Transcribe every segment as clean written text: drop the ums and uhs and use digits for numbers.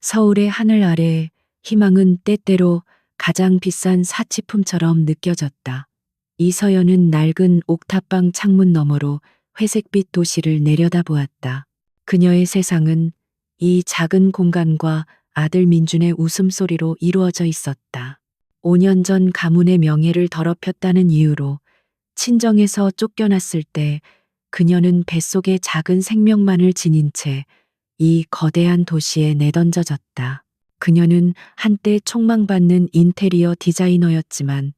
서울의 하늘 아래 희망은 때때로 가장 비싼 사치품처럼 느껴졌다. 이서연은 낡은 옥탑방 창문 너머로 회색빛 도시를 내려다보았다. 그녀의 세상은 이 작은 공간과 아들 민준의 웃음소리로 이루어져 있었다. 5년 전 가문의 명예를 더럽혔다는 이유로 친정에서 쫓겨났을 때 그녀는 뱃속에 작은 생명만을 지닌 채 이 거대한 도시에 내던져졌다. 그녀는 한때 촉망받는 인테리어 디자이너였지만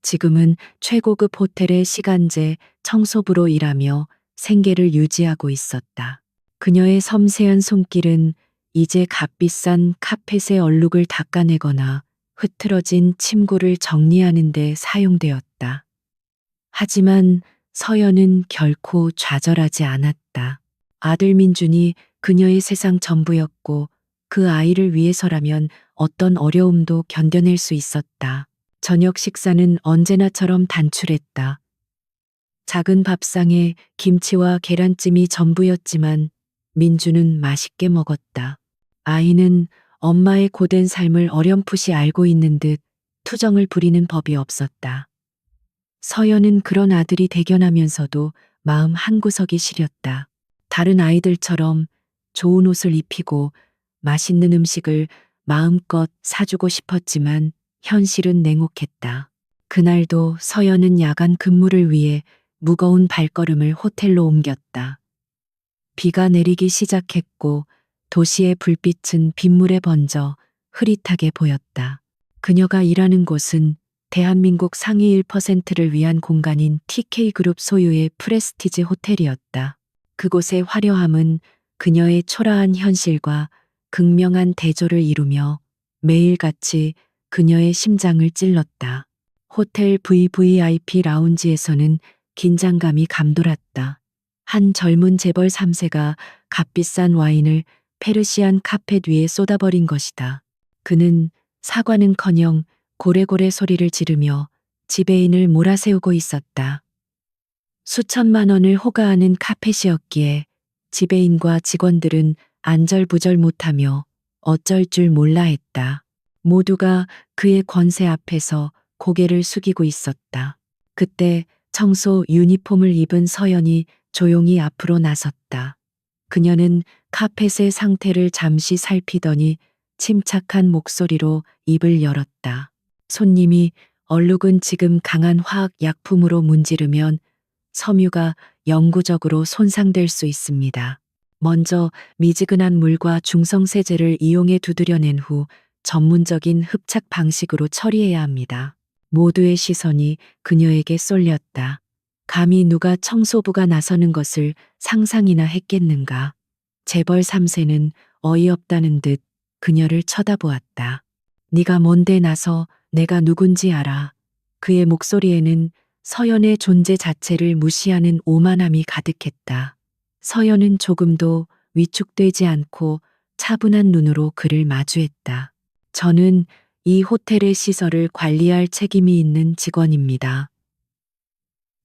지금은 최고급 호텔의 시간제 청소부로 일하며 생계를 유지하고 있었다. 그녀의 섬세한 손길은 이제 값비싼 카펫의 얼룩을 닦아내거나 흐트러진 침구를 정리하는 데 사용되었다. 하지만 서연은 결코 좌절하지 않았다. 아들 민준이 그녀의 세상 전부였고 그 아이를 위해서라면 어떤 어려움도 견뎌낼 수 있었다. 저녁 식사는 언제나처럼 단출했다. 작은 밥상에 김치와 계란찜이 전부였지만 민주는 맛있게 먹었다. 아이는 엄마의 고된 삶을 어렴풋이 알고 있는 듯 투정을 부리는 법이 없었다. 서연은 그런 아들이 대견하면서도 마음 한구석이 시렸다. 다른 아이들처럼 좋은 옷을 입히고 맛있는 음식을 마음껏 사주고 싶었지만 현실은 냉혹했다. 그날도 서연은 야간 근무를 위해 무거운 발걸음을 호텔로 옮겼다. 비가 내리기 시작했고 도시의 불빛은 빗물에 번져 흐릿하게 보였다. 그녀가 일하는 곳은 대한민국 상위 1%를 위한 공간인 TK그룹 소유의 프레스티지 호텔이었다. 그곳의 화려함은 그녀의 초라한 현실과 극명한 대조를 이루며 매일같이 그녀의 심장을 찔렀다. 호텔 VVIP 라운지에서는 긴장감이 감돌았다. 한 젊은 재벌 3세가 값비싼 와인을 페르시안 카펫 위에 쏟아버린 것이다. 그는 사과는커녕 고래고래 소리를 지르며 지배인을 몰아세우고 있었다. 수천만 원을 호가하는 카펫이었기에 지배인과 직원들은 안절부절 못하며 어쩔 줄 몰라 했다. 모두가 그의 권세 앞에서 고개를 숙이고 있었다. 그때 청소 유니폼을 입은 서연이 조용히 앞으로 나섰다. 그녀는 카펫의 상태를 잠시 살피더니 침착한 목소리로 입을 열었다. 손님이 얼룩은 지금 강한 화학 약품으로 문지르면 섬유가 영구적으로 손상될 수 있습니다. 먼저 미지근한 물과 중성세제를 이용해 두드려낸 후 전문적인 흡착 방식으로 처리해야 합니다. 모두의 시선이 그녀에게 쏠렸다. 감히 누가 청소부가 나서는 것을 상상이나 했겠는가. 재벌 3세는 어이없다는 듯 그녀를 쳐다보았다. 네가 뭔데 나서 내가 누군지 알아. 그의 목소리에는 서연의 존재 자체를 무시하는 오만함이 가득했다. 서연은 조금도 위축되지 않고 차분한 눈으로 그를 마주했다. 저는 이 호텔의 시설을 관리할 책임이 있는 직원입니다.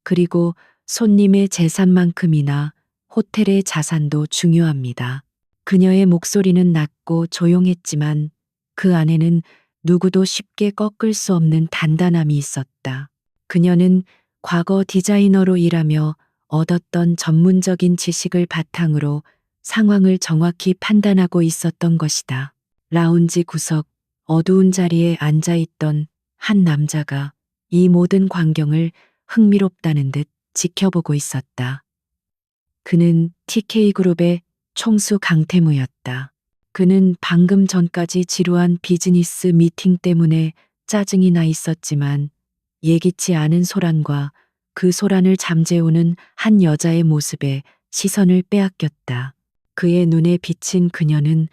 그리고 손님의 재산만큼이나 호텔의 자산도 중요합니다. 그녀의 목소리는 낮고 조용했지만 그 안에는 누구도 쉽게 꺾을 수 없는 단단함이 있었다. 그녀는 과거 디자이너로 일하며 얻었던 전문적인 지식을 바탕으로 상황을 정확히 판단하고 있었던 것이다. 라운지 구석 어두운 자리에 앉아 있던 한 남자가 이 모든 광경을 흥미롭다는 듯 지켜보고 있었다. 그는 TK그룹의 총수 강태무였다. 그는 방금 전까지 지루한 비즈니스 미팅 때문에 짜증이 나 있었지만 예기치 않은 소란과 그 소란을 잠재우는 한 여자의 모습에 시선을 빼앗겼다. 그의 눈에 비친 그녀는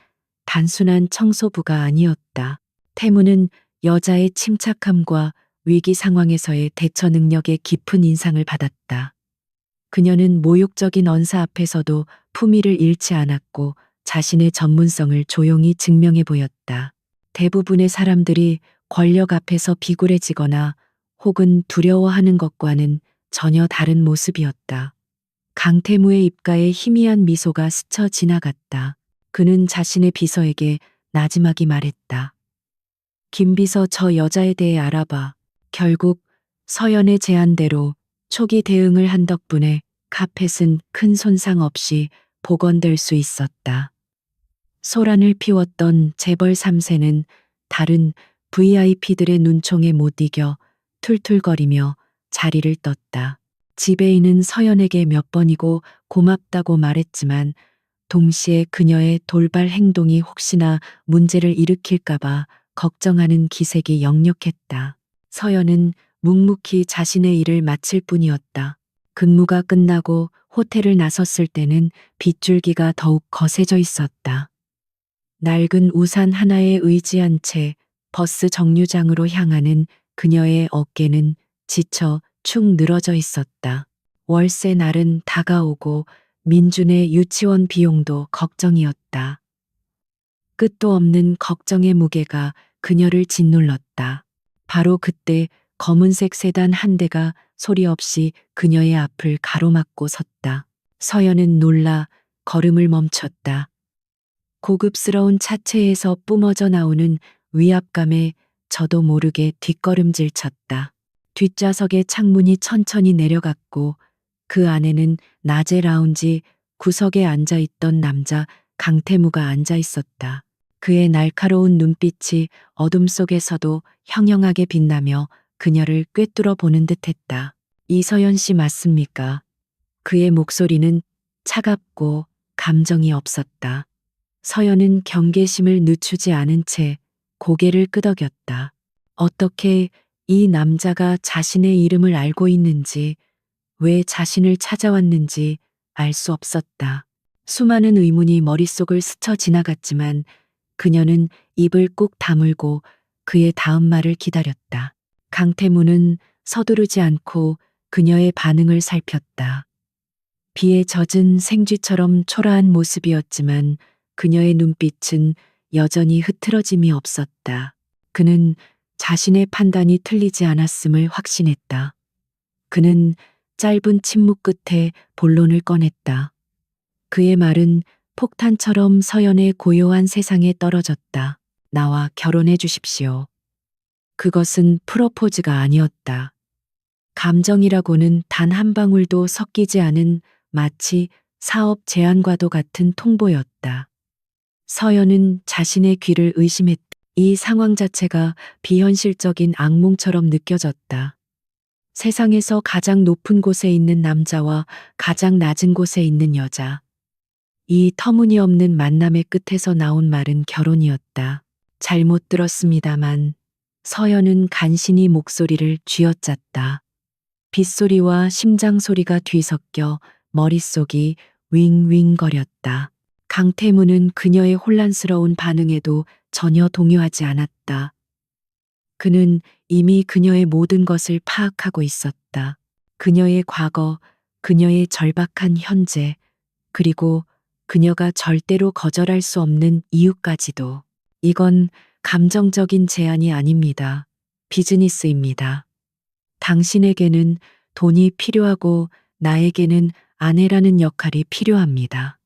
단순한 청소부가 아니었다. 태무는 여자의 침착함과 위기 상황에서의 대처 능력에 깊은 인상을 받았다. 그녀는 모욕적인 언사 앞에서도 품위를 잃지 않았고 자신의 전문성을 조용히 증명해 보였다. 대부분의 사람들이 권력 앞에서 비굴해지거나 혹은 두려워하는 것과는 전혀 다른 모습이었다. 강태무의 입가에 희미한 미소가 스쳐 지나갔다. 그는 자신의 비서에게 나지막이 말했다. 김비서 저 여자에 대해 알아봐. 결국 서연의 제안대로 초기 대응을 한 덕분에 카펫은 큰 손상 없이 복원될 수 있었다. 소란을 피웠던 재벌 3세는 다른 VIP들의 눈총에 못 이겨 툴툴거리며 자리를 떴다. 지배인은 서연에게 몇 번이고 고맙다고 말했지만 동시에 그녀의 돌발 행동이 혹시나 문제를 일으킬까봐 걱정하는 기색이 역력했다. 서연은 묵묵히 자신의 일을 마칠 뿐이었다. 근무가 끝나고 호텔을 나섰을 때는 빗줄기가 더욱 거세져 있었다. 낡은 우산 하나에 의지한 채 버스 정류장으로 향하는 그녀의 어깨는 지쳐 축 늘어져 있었다. 월세 날은 다가오고 민준의 유치원 비용도 걱정이었다. 끝도 없는 걱정의 무게가 그녀를 짓눌렀다. 바로 그때 검은색 세단 한 대가 소리 없이 그녀의 앞을 가로막고 섰다. 서연은 놀라 걸음을 멈췄다. 고급스러운 차체에서 뿜어져 나오는 위압감에 저도 모르게 뒷걸음질 쳤다. 뒷좌석의 창문이 천천히 내려갔고 그 안에는 낮의 라운지 구석에 앉아 있던 남자 강태무가 앉아 있었다. 그의 날카로운 눈빛이 어둠 속에서도 형형하게 빛나며 그녀를 꿰뚫어 보는 듯 했다. 이서연 씨 맞습니까? 그의 목소리는 차갑고 감정이 없었다. 서연은 경계심을 늦추지 않은 채 고개를 끄덕였다. 어떻게 이 남자가 자신의 이름을 알고 있는지, 왜 자신을 찾아왔는지 알 수 없었다. 수많은 의문이 머릿속을 스쳐 지나갔지만 그녀는 입을 꾹 다물고 그의 다음 말을 기다렸다. 강태무는 서두르지 않고 그녀의 반응을 살폈다. 비에 젖은 생쥐처럼 초라한 모습이었지만 그녀의 눈빛은 여전히 흐트러짐이 없었다. 그는 자신의 판단이 틀리지 않았음을 확신했다. 그는 짧은 침묵 끝에 본론을 꺼냈다. 그의 말은 폭탄처럼 서연의 고요한 세상에 떨어졌다. 나와 결혼해 주십시오. 그것은 프로포즈가 아니었다. 감정이라고는 단 한 방울도 섞이지 않은 마치 사업 제안과도 같은 통보였다. 서연은 자신의 귀를 의심했다. 이 상황 자체가 비현실적인 악몽처럼 느껴졌다. 세상에서 가장 높은 곳에 있는 남자와 가장 낮은 곳에 있는 여자. 이 터무니없는 만남의 끝에서 나온 말은 결혼이었다. 잘못 들었습니다만 서연은 간신히 목소리를 쥐어짰다. 빗소리와 심장 소리가 뒤섞여 머릿속이 윙윙거렸다. 강태무는 그녀의 혼란스러운 반응에도 전혀 동요하지 않았다. 그는 이미 그녀의 모든 것을 파악하고 있었다. 그녀의 과거, 그녀의 절박한 현재, 그리고 그녀가 절대로 거절할 수 없는 이유까지도. 이건 감정적인 제안이 아닙니다. 비즈니스입니다. 당신에게는 돈이 필요하고 나에게는 아내라는 역할이 필요합니다.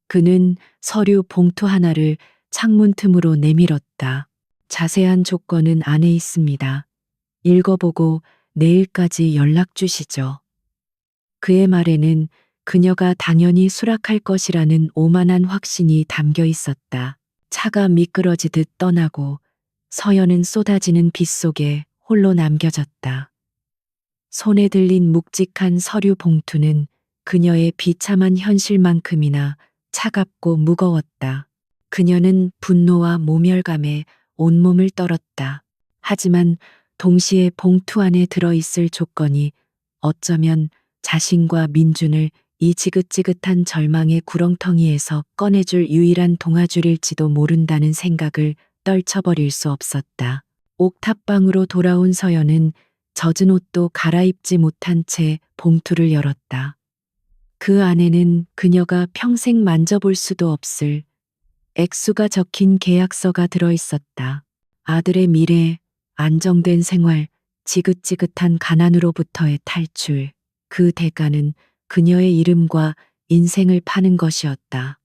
그는 서류 봉투 하나를 창문 틈으로 내밀었다. 자세한 조건은 안에 있습니다. 읽어보고 내일까지 연락 주시죠. 그의 말에는 그녀가 당연히 수락할 것이라는 오만한 확신이 담겨 있었다. 차가 미끄러지듯 떠나고 서연은 쏟아지는 빗 속에 홀로 남겨졌다. 손에 들린 묵직한 서류 봉투는 그녀의 비참한 현실만큼이나 차갑고 무거웠다. 그녀는 분노와 모멸감에 온몸을 떨었다. 하지만 동시에 봉투 안에 들어있을 조건이 어쩌면 자신과 민준을 이 지긋지긋한 절망의 구렁텅이에서 꺼내줄 유일한 동아줄일지도 모른다는 생각을 떨쳐버릴 수 없었다. 옥탑방으로 돌아온 서연은 젖은 옷도 갈아입지 못한 채 봉투를 열었다. 그 안에는 그녀가 평생 만져볼 수도 없을 액수가 적힌 계약서가 들어 있었다. 아들의 미래, 안정된 생활, 지긋지긋한 가난으로부터의 탈출. 그 대가는 그녀의 이름과 인생을 파는 것이었다.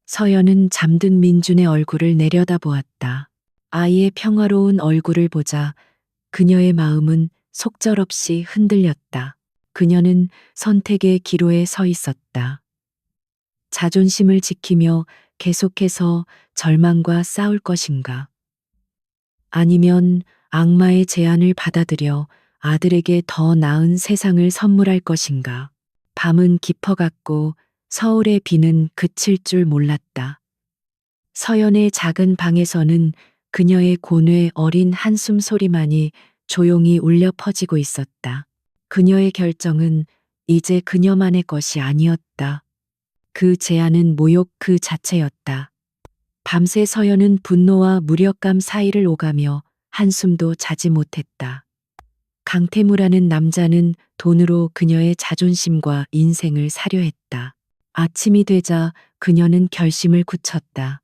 서연은 잠든 민준의 얼굴을 내려다보았다. 아이의 평화로운 얼굴을 보자 그녀의 마음은 속절없이 흔들렸다. 그녀는 선택의 기로에 서 있었다. 자존심을 지키며 계속해서 절망과 싸울 것인가? 아니면 악마의 제안을 받아들여 아들에게 더 나은 세상을 선물할 것인가? 밤은 깊어갔고 서울의 비는 그칠 줄 몰랐다. 서연의 작은 방에서는 그녀의 고뇌 어린 한숨 소리만이 조용히 울려 퍼지고 있었다. 그녀의 결정은 이제 그녀만의 것이 아니었다. 그 제안은 모욕 그 자체였다. 밤새 서연은 분노와 무력감 사이를 오가며 한숨도 자지 못했다. 강태무라는 남자는 돈으로 그녀의 자존심과 인생을 사려 했다. 아침이 되자 그녀는 결심을 굳혔다.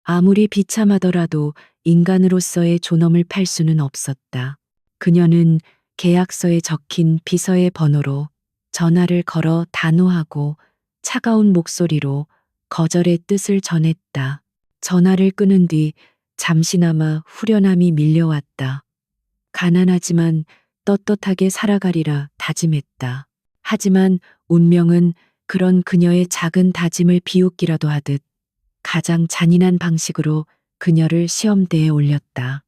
아무리 비참하더라도 인간으로서의 존엄을 팔 수는 없었다. 그녀는 계약서에 적힌 비서의 번호로 전화를 걸어 단호하고 차가운 목소리로 거절의 뜻을 전했다. 전화를 끊은 뒤 잠시나마 후련함이 밀려왔다. 가난하지만 떳떳하게 살아가리라 다짐했다. 하지만 운명은 그런 그녀의 작은 다짐을 비웃기라도 하듯 가장 잔인한 방식으로 그녀를 시험대에 올렸다.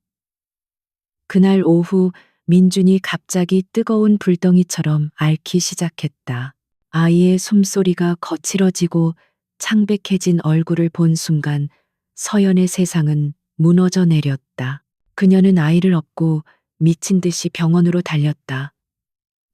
그날 오후 민준이 갑자기 뜨거운 불덩이처럼 앓기 시작했다. 아이의 숨소리가 거칠어지고 창백해진 얼굴을 본 순간 서연의 세상은 무너져 내렸다. 그녀는 아이를 업고 미친 듯이 병원으로 달렸다.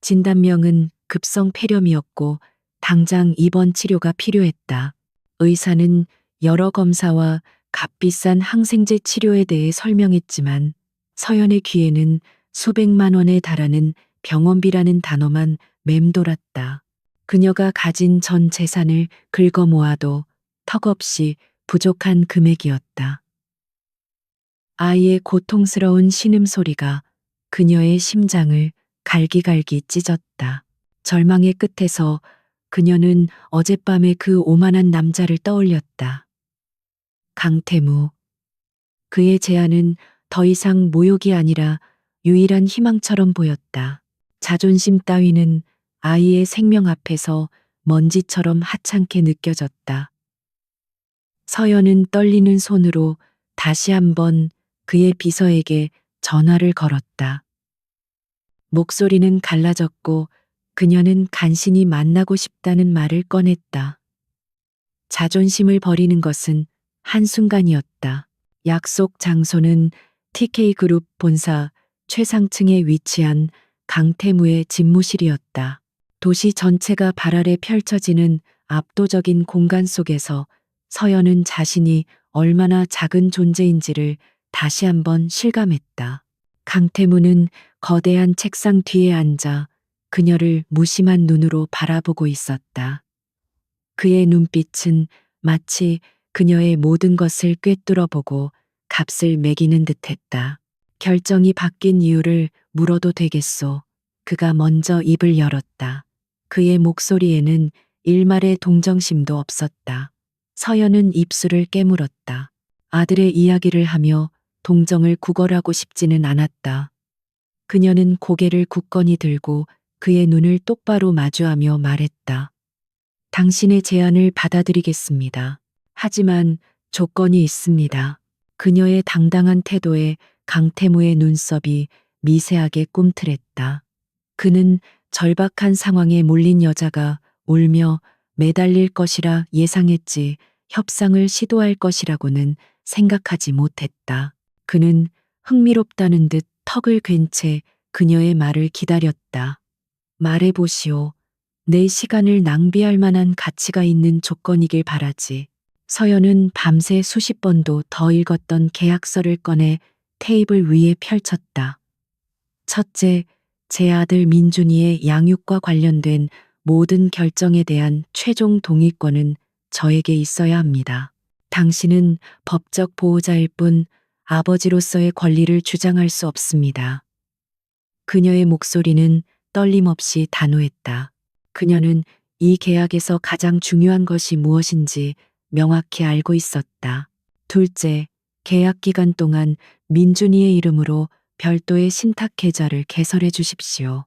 진단명은 급성 폐렴이었고 당장 입원 치료가 필요했다. 의사는 여러 검사와 값비싼 항생제 치료에 대해 설명했지만 서연의 귀에는 수백만 원에 달하는 병원비라는 단어만 맴돌았다. 그녀가 가진 전 재산을 긁어 모아도 턱없이 부족한 금액이었다. 아이의 고통스러운 신음소리가 그녀의 심장을 갈기갈기 찢었다. 절망의 끝에서 그녀는 어젯밤의 그 오만한 남자를 떠올렸다. 강태무. 그의 제안은 더 이상 모욕이 아니라 유일한 희망처럼 보였다. 자존심 따위는 아이의 생명 앞에서 먼지처럼 하찮게 느껴졌다. 서연은 떨리는 손으로 다시 한번 그의 비서에게 전화를 걸었다. 목소리는 갈라졌고 그녀는 간신히 만나고 싶다는 말을 꺼냈다. 자존심을 버리는 것은 한순간이었다. 약속 장소는 TK그룹 본사 최상층에 위치한 강태무의 집무실이었다. 도시 전체가 발 아래 펼쳐지는 압도적인 공간 속에서 서연은 자신이 얼마나 작은 존재인지를 다시 한번 실감했다. 강태무는 거대한 책상 뒤에 앉아 그녀를 무심한 눈으로 바라보고 있었다. 그의 눈빛은 마치 그녀의 모든 것을 꿰뚫어 보고 값을 매기는 듯했다. 결정이 바뀐 이유를 물어도 되겠소. 그가 먼저 입을 열었다. 그의 목소리에는 일말의 동정심도 없었다. 서연은 입술을 깨물었다. 아들의 이야기를 하며 동정을 구걸하고 싶지는 않았다. 그녀는 고개를 굳건히 들고 그의 눈을 똑바로 마주하며 말했다. 당신의 제안을 받아들이겠습니다. 하지만 조건이 있습니다. 그녀의 당당한 태도에 강태무의 눈썹이 미세하게 꿈틀했다. 그는 절박한 상황에 몰린 여자가 울며 매달릴 것이라 예상했지 협상을 시도할 것이라고는 생각하지 못했다. 그는 흥미롭다는 듯 턱을 괜 채 그녀의 말을 기다렸다. 말해보시오. 내 시간을 낭비할 만한 가치가 있는 조건이길 바라지. 서연은 밤새 수십 번도 더 읽었던 계약서를 꺼내 테이블 위에 펼쳤다. 첫째, 제 아들 민준이의 양육과 관련된 모든 결정에 대한 최종 동의권은 저에게 있어야 합니다. 당신은 법적 보호자일 뿐 아버지로서의 권리를 주장할 수 없습니다. 그녀의 목소리는 떨림없이 단호했다. 그녀는 이 계약에서 가장 중요한 것이 무엇인지 명확히 알고 있었다. 둘째, 계약 기간 동안 민준이의 이름으로 별도의 신탁 계좌를 개설해 주십시오.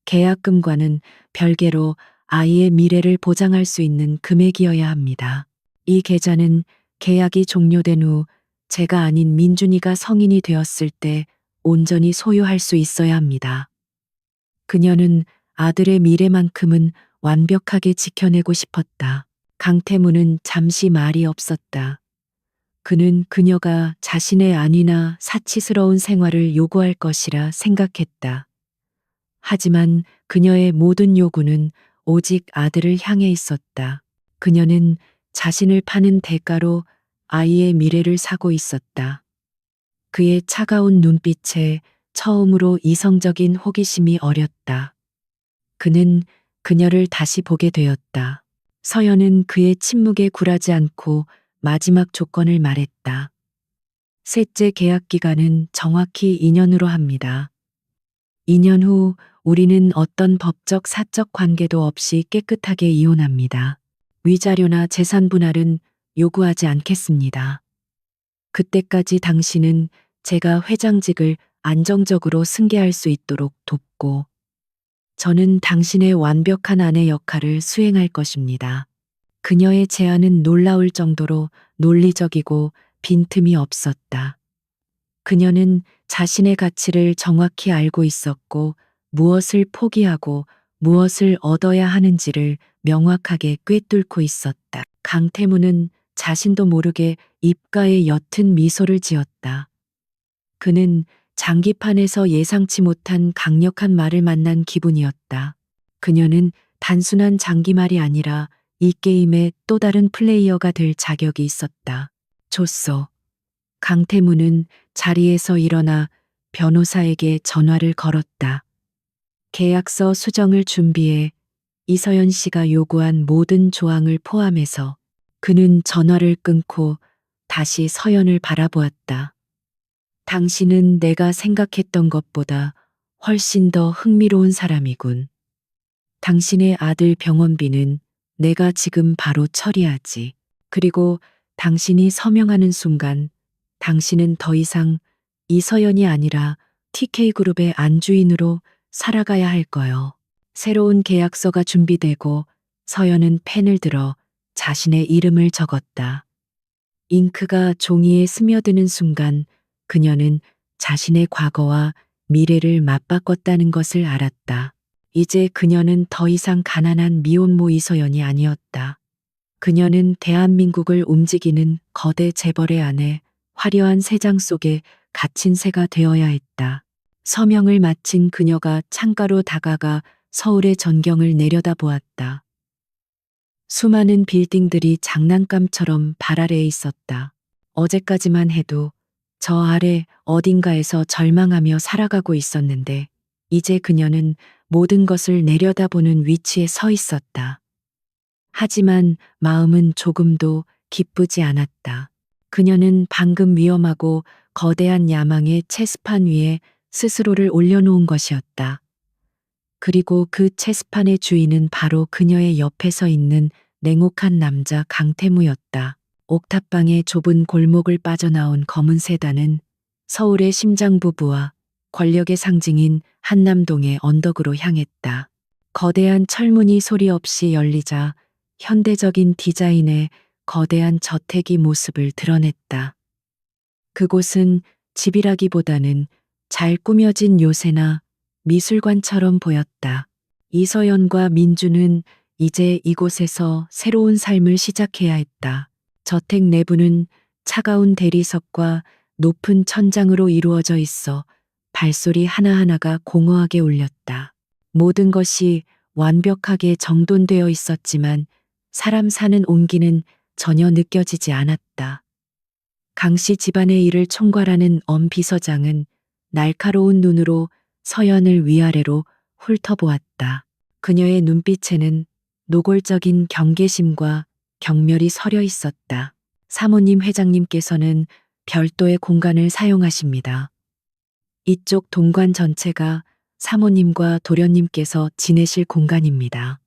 계약금과는 별개로 아이의 미래를 보장할 수 있는 금액이어야 합니다. 이 계좌는 계약이 종료된 후 제가 아닌 민준이가 성인이 되었을 때 온전히 소유할 수 있어야 합니다. 그녀는 아들의 미래만큼은 완벽하게 지켜내고 싶었다. 강태무는 잠시 말이 없었다. 그는 그녀가 자신의 안위나 사치스러운 생활을 요구할 것이라 생각했다. 하지만 그녀의 모든 요구는 오직 아들을 향해 있었다. 그녀는 자신을 파는 대가로 아이의 미래를 사고 있었다. 그의 차가운 눈빛에 처음으로 이성적인 호기심이 어렸다. 그는 그녀를 다시 보게 되었다. 서연은 그의 침묵에 굴하지 않고 마지막 조건을 말했다. 셋째 계약 기간은 정확히 2년으로 합니다. 2년 후 우리는 어떤 법적 사적 관계도 없이 깨끗하게 이혼합니다. 위자료나 재산 분할은 요구하지 않겠습니다. 그때까지 당신은 제가 회장직을 안정적으로 승계할 수 있도록 돕고 저는 당신의 완벽한 아내 역할을 수행할 것입니다. 그녀의 제안은 놀라울 정도로 논리적이고 빈틈이 없었다. 그녀는 자신의 가치를 정확히 알고 있었고 무엇을 포기하고 무엇을 얻어야 하는지를 명확하게 꿰뚫고 있었다. 강태무는 자신도 모르게 입가에 옅은 미소를 지었다. 그는 장기판에서 예상치 못한 강력한 말을 만난 기분이었다. 그녀는 단순한 장기말이 아니라 이 게임의 또 다른 플레이어가 될 자격이 있었다. 줬소. 강태무는 자리에서 일어나 변호사에게 전화를 걸었다. 계약서 수정을 준비해 이서연 씨가 요구한 모든 조항을 포함해서 그는 전화를 끊고 다시 서연을 바라보았다. 당신은 내가 생각했던 것보다 훨씬 더 흥미로운 사람이군. 당신의 아들 병원비는 내가 지금 바로 처리하지. 그리고 당신이 서명하는 순간 당신은 더 이상 이서연이 아니라 TK그룹의 안주인으로 살아가야 할 거요. 새로운 계약서가 준비되고 서연은 펜을 들어 자신의 이름을 적었다. 잉크가 종이에 스며드는 순간 그녀는 자신의 과거와 미래를 맞바꿨다는 것을 알았다. 이제 그녀는 더 이상 가난한 미혼모 이서연이 아니었다. 그녀는 대한민국을 움직이는 거대 재벌의 아내, 화려한 세장 속에 갇힌 새가 되어야 했다. 서명을 마친 그녀가 창가로 다가가 서울의 전경을 내려다보았다. 수많은 빌딩들이 장난감처럼 발 아래에 있었다. 어제까지만 해도 저 아래 어딘가에서 절망하며 살아가고 있었는데 이제 그녀는 모든 것을 내려다보는 위치에 서 있었다. 하지만 마음은 조금도 기쁘지 않았다. 그녀는 방금 위험하고 거대한 야망의 체스판 위에 스스로를 올려놓은 것이었다. 그리고 그 체스판의 주인은 바로 그녀의 옆에 서 있는 냉혹한 남자 강태무였다. 옥탑방의 좁은 골목을 빠져나온 검은 세단은 서울의 심장부부와 권력의 상징인 한남동의 언덕으로 향했다. 거대한 철문이 소리 없이 열리자 현대적인 디자인의 거대한 저택이 모습을 드러냈다. 그곳은 집이라기보다는 잘 꾸며진 요새나 미술관처럼 보였다. 이서연과 민주는 이제 이곳에서 새로운 삶을 시작해야 했다. 저택 내부는 차가운 대리석과 높은 천장으로 이루어져 있어 발소리 하나하나가 공허하게 울렸다. 모든 것이 완벽하게 정돈되어 있었지만 사람 사는 온기는 전혀 느껴지지 않았다. 강씨 집안의 일을 총괄하는 엄 비서장은 날카로운 눈으로 서연을 위아래로 훑어보았다. 그녀의 눈빛에는 노골적인 경계심과 경멸이 서려 있었다. 사모님 회장님께서는 별도의 공간을 사용하십니다. 이쪽 동관 전체가 사모님과 도련님께서 지내실 공간입니다.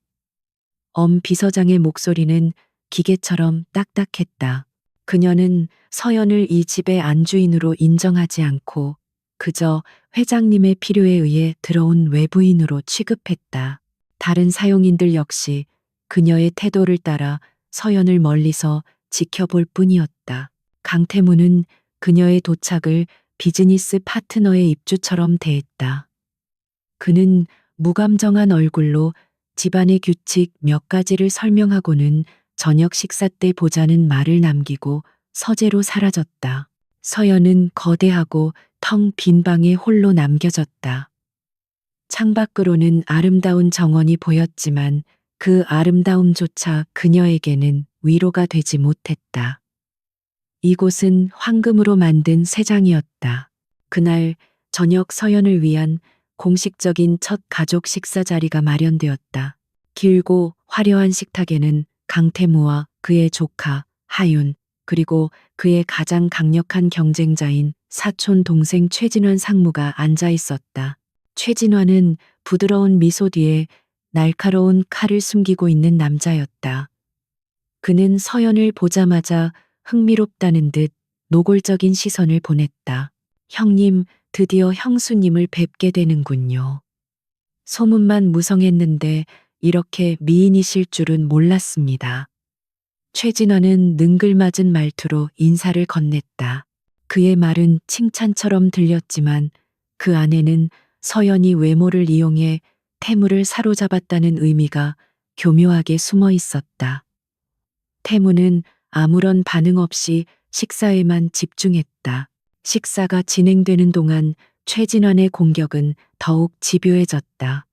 엄 비서장의 목소리는 기계처럼 딱딱했다. 그녀는 서연을 이 집의 안주인으로 인정하지 않고 그저 회장님의 필요에 의해 들어온 외부인으로 취급했다. 다른 사용인들 역시 그녀의 태도를 따라 서연을 멀리서 지켜볼 뿐이었다. 강태무는 그녀의 도착을 비즈니스 파트너의 입주처럼 대했다. 그는 무감정한 얼굴로 집안의 규칙 몇 가지를 설명하고는 저녁 식사 때 보자는 말을 남기고 서재로 사라졌다. 서연은 거대하고 텅 빈 방에 홀로 남겨졌다. 창밖으로는 아름다운 정원이 보였지만 그 아름다움조차 그녀에게는 위로가 되지 못했다. 이곳은 황금으로 만든 새장이었다. 그날 저녁 서연을 위한 공식적인 첫 가족 식사 자리가 마련되었다. 길고 화려한 식탁에는 강태무와 그의 조카 하윤, 그리고 그의 가장 강력한 경쟁자인 사촌 동생 최진환 상무가 앉아 있었다. 최진환은 부드러운 미소 뒤에 날카로운 칼을 숨기고 있는 남자였다. 그는 서연을 보자마자 흥미롭다는 듯 노골적인 시선을 보냈다. 형님, 드디어 형수님을 뵙게 되는군요. 소문만 무성했는데 이렇게 미인이실 줄은 몰랐습니다. 최진화는 능글맞은 말투로 인사를 건넸다. 그의 말은 칭찬처럼 들렸지만 그 안에는 서연이 외모를 이용해 태무를 사로잡았다는 의미가 교묘하게 숨어 있었다. 태무는 아무런 반응 없이 식사에만 집중했다. 식사가 진행되는 동안 최진환의 공격은 더욱 집요해졌다.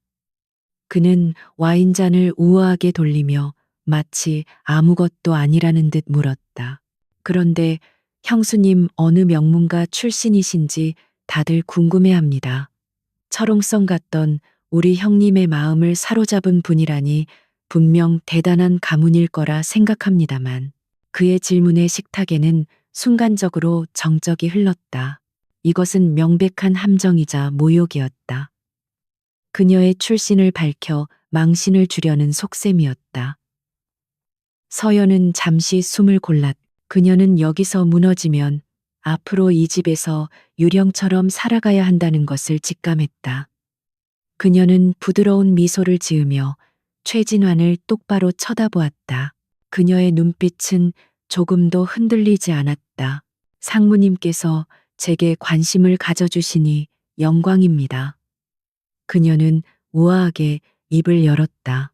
그는 와인잔을 우아하게 돌리며 마치 아무것도 아니라는 듯 물었다. 그런데 형수님 어느 명문가 출신이신지 다들 궁금해합니다. 철옹성 같던 우리 형님의 마음을 사로잡은 분이라니 분명 대단한 가문일 거라 생각합니다만 그의 질문에 식탁에는 순간적으로 정적이 흘렀다. 이것은 명백한 함정이자 모욕이었다. 그녀의 출신을 밝혀 망신을 주려는 속셈이었다. 서연은 잠시 숨을 골랐. 그녀는 여기서 무너지면 앞으로 이 집에서 유령처럼 살아가야 한다는 것을 직감했다. 그녀는 부드러운 미소를 지으며 최진환을 똑바로 쳐다보았다. 그녀의 눈빛은 조금도 흔들리지 않았다. 상무님께서 제게 관심을 가져주시니 영광입니다. 그녀는 우아하게 입을 열었다.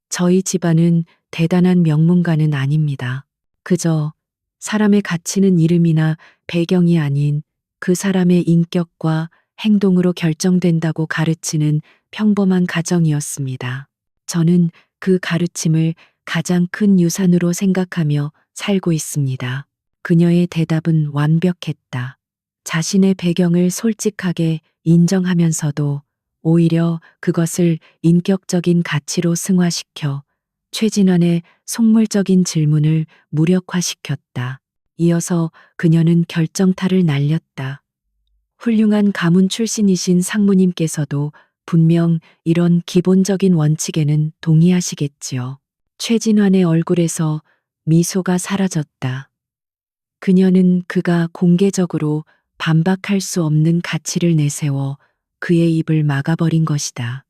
저희 집안은 대단한 명문가는 아닙니다. 그저 사람의 가치는 이름이나 배경이 아닌 그 사람의 인격과 행동으로 결정된다고 가르치는 평범한 가정이었습니다. 저는 그 가르침을 가장 큰 유산으로 생각하며 살고 있습니다. 그녀의 대답은 완벽했다. 자신의 배경을 솔직하게 인정하면서도 오히려 그것을 인격적인 가치로 승화시켜 최진환의 속물적인 질문을 무력화시켰다. 이어서 그녀는 결정타를 날렸다. 훌륭한 가문 출신이신 상무님께서도 분명 이런 기본적인 원칙에는 동의하시겠지요. 최진환의 얼굴에서 미소가 사라졌다. 그녀는 그가 공개적으로 반박할 수 없는 가치를 내세워 그의 입을 막아버린 것이다.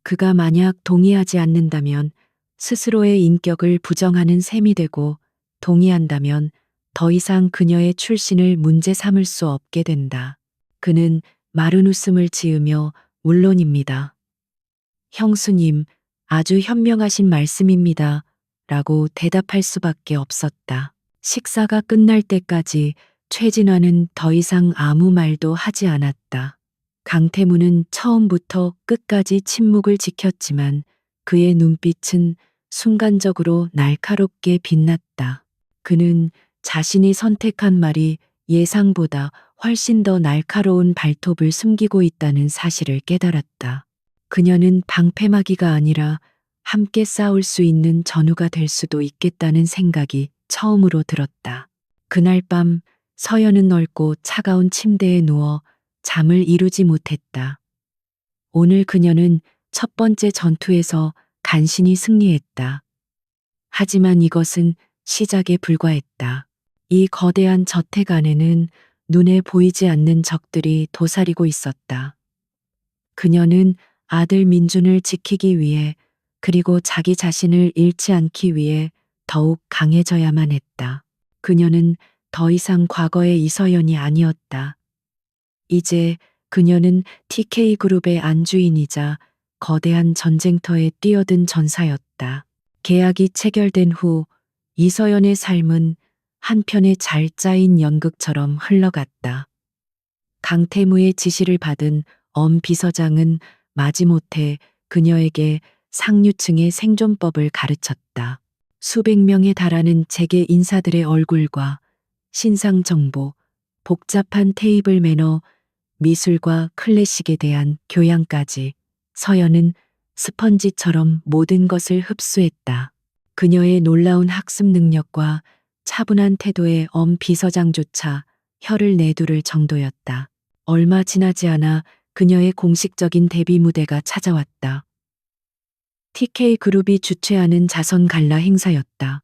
그가 만약 동의하지 않는다면 스스로의 인격을 부정하는 셈이 되고 동의한다면 더 이상 그녀의 출신을 문제 삼을 수 없게 된다. 그는 마른 웃음을 지으며 물론입니다. 형수님, 아주 현명하신 말씀입니다. 라고 대답할 수밖에 없었다. 식사가 끝날 때까지 최진화는 더 이상 아무 말도 하지 않았다. 강태무는 처음부터 끝까지 침묵을 지켰지만 그의 눈빛은 순간적으로 날카롭게 빛났다. 그는 자신이 선택한 말이 예상보다 훨씬 더 날카로운 발톱을 숨기고 있다는 사실을 깨달았다. 그녀는 방패막이가 아니라 함께 싸울 수 있는 전우가 될 수도 있겠다는 생각이 처음으로 들었다. 그날 밤 서연은 넓고 차가운 침대에 누워 잠을 이루지 못했다. 오늘 그녀는 첫 번째 전투에서 간신히 승리했다. 하지만 이것은 시작에 불과했다. 이 거대한 저택 안에는 눈에 보이지 않는 적들이 도사리고 있었다. 그녀는 아들 민준을 지키기 위해 그리고 자기 자신을 잃지 않기 위해 더욱 강해져야만 했다. 그녀는 더 이상 과거의 이서연이 아니었다. 이제 그녀는 TK그룹의 안주인이자 거대한 전쟁터에 뛰어든 전사였다. 계약이 체결된 후 이서연의 삶은 한편의 잘 짜인 연극처럼 흘러갔다. 강태무의 지시를 받은 엄 비서장은 마지못해 그녀에게 상류층의 생존법을 가르쳤다. 수백 명에 달하는 재계 인사들의 얼굴과 신상 정보, 복잡한 테이블 매너, 미술과 클래식에 대한 교양까지 서연은 스펀지처럼 모든 것을 흡수했다. 그녀의 놀라운 학습 능력과 차분한 태도에 엄 비서장조차 혀를 내두를 정도였다. 얼마 지나지 않아 그녀의 공식적인 데뷔 무대가 찾아왔다. TK그룹이 주최하는 자선 갈라 행사였다.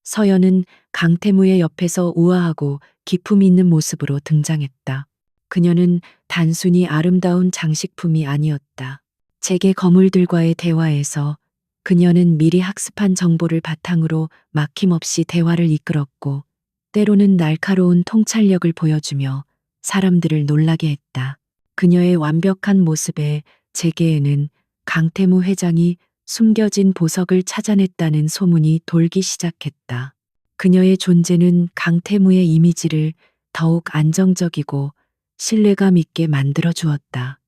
서연은 강태무의 옆에서 우아하고 기품 있는 모습으로 등장했다. 그녀는 단순히 아름다운 장식품이 아니었다. 재계 거물들과의 대화에서 그녀는 미리 학습한 정보를 바탕으로 막힘없이 대화를 이끌었고, 때로는 날카로운 통찰력을 보여주며 사람들을 놀라게 했다. 그녀의 완벽한 모습에 재계에는 강태무 회장이 숨겨진 보석을 찾아냈다는 소문이 돌기 시작했다. 그녀의 존재는 강태무의 이미지를 더욱 안정적이고 신뢰감 있게 만들어 주었다.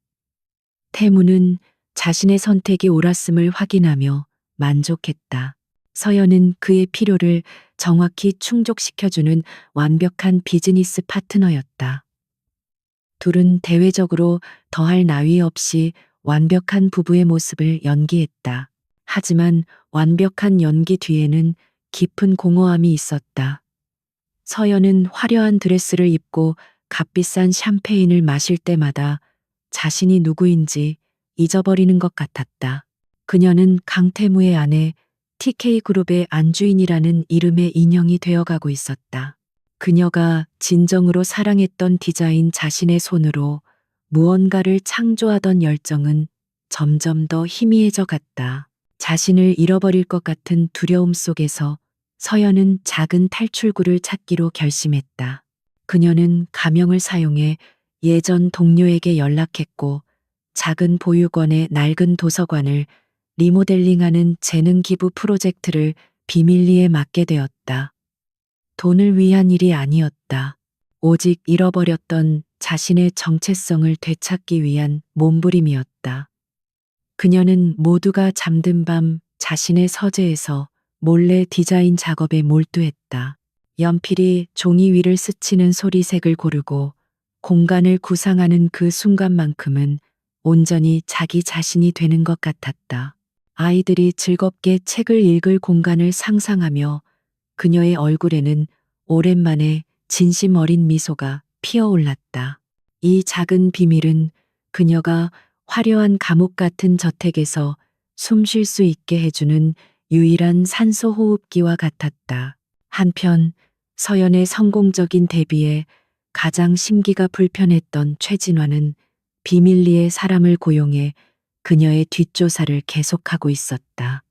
태무는 자신의 선택이 옳았음을 확인하며 만족했다. 서연은 그의 필요를 정확히 충족시켜주는 완벽한 비즈니스 파트너였다. 둘은 대외적으로 더할 나위 없이 완벽한 부부의 모습을 연기했다. 하지만 완벽한 연기 뒤에는 깊은 공허함이 있었다. 서연은 화려한 드레스를 입고 값비싼 샴페인을 마실 때마다 자신이 누구인지 잊어버리는 것 같았다. 그녀는 강태무의 아내 TK그룹의 안주인이라는 이름의 인형이 되어가고 있었다. 그녀가 진정으로 사랑했던 디자인 자신의 손으로 무언가를 창조하던 열정은 점점 더 희미해져 갔다. 자신을 잃어버릴 것 같은 두려움 속에서 서연은 작은 탈출구를 찾기로 결심했다. 그녀는 가명을 사용해 예전 동료에게 연락했고 작은 보육원의 낡은 도서관을 리모델링하는 재능 기부 프로젝트를 비밀리에 맡게 되었다. 돈을 위한 일이 아니었다. 오직 잃어버렸던 자신의 정체성을 되찾기 위한 몸부림이었다. 그녀는 모두가 잠든 밤 자신의 서재에서 몰래 디자인 작업에 몰두했다. 연필이 종이 위를 스치는 소리색을 고르고 공간을 구상하는 그 순간만큼은 온전히 자기 자신이 되는 것 같았다. 아이들이 즐겁게 책을 읽을 공간을 상상하며 그녀의 얼굴에는 오랜만에 진심 어린 미소가 피어올랐다. 이 작은 비밀은 그녀가 화려한 감옥 같은 저택에서 숨 쉴 수 있게 해주는 유일한 산소 호흡기와 같았다. 한편 서연의 성공적인 데뷔에 가장 심기가 불편했던 최진화는 비밀리에 사람을 고용해 그녀의 뒷조사를 계속하고 있었다.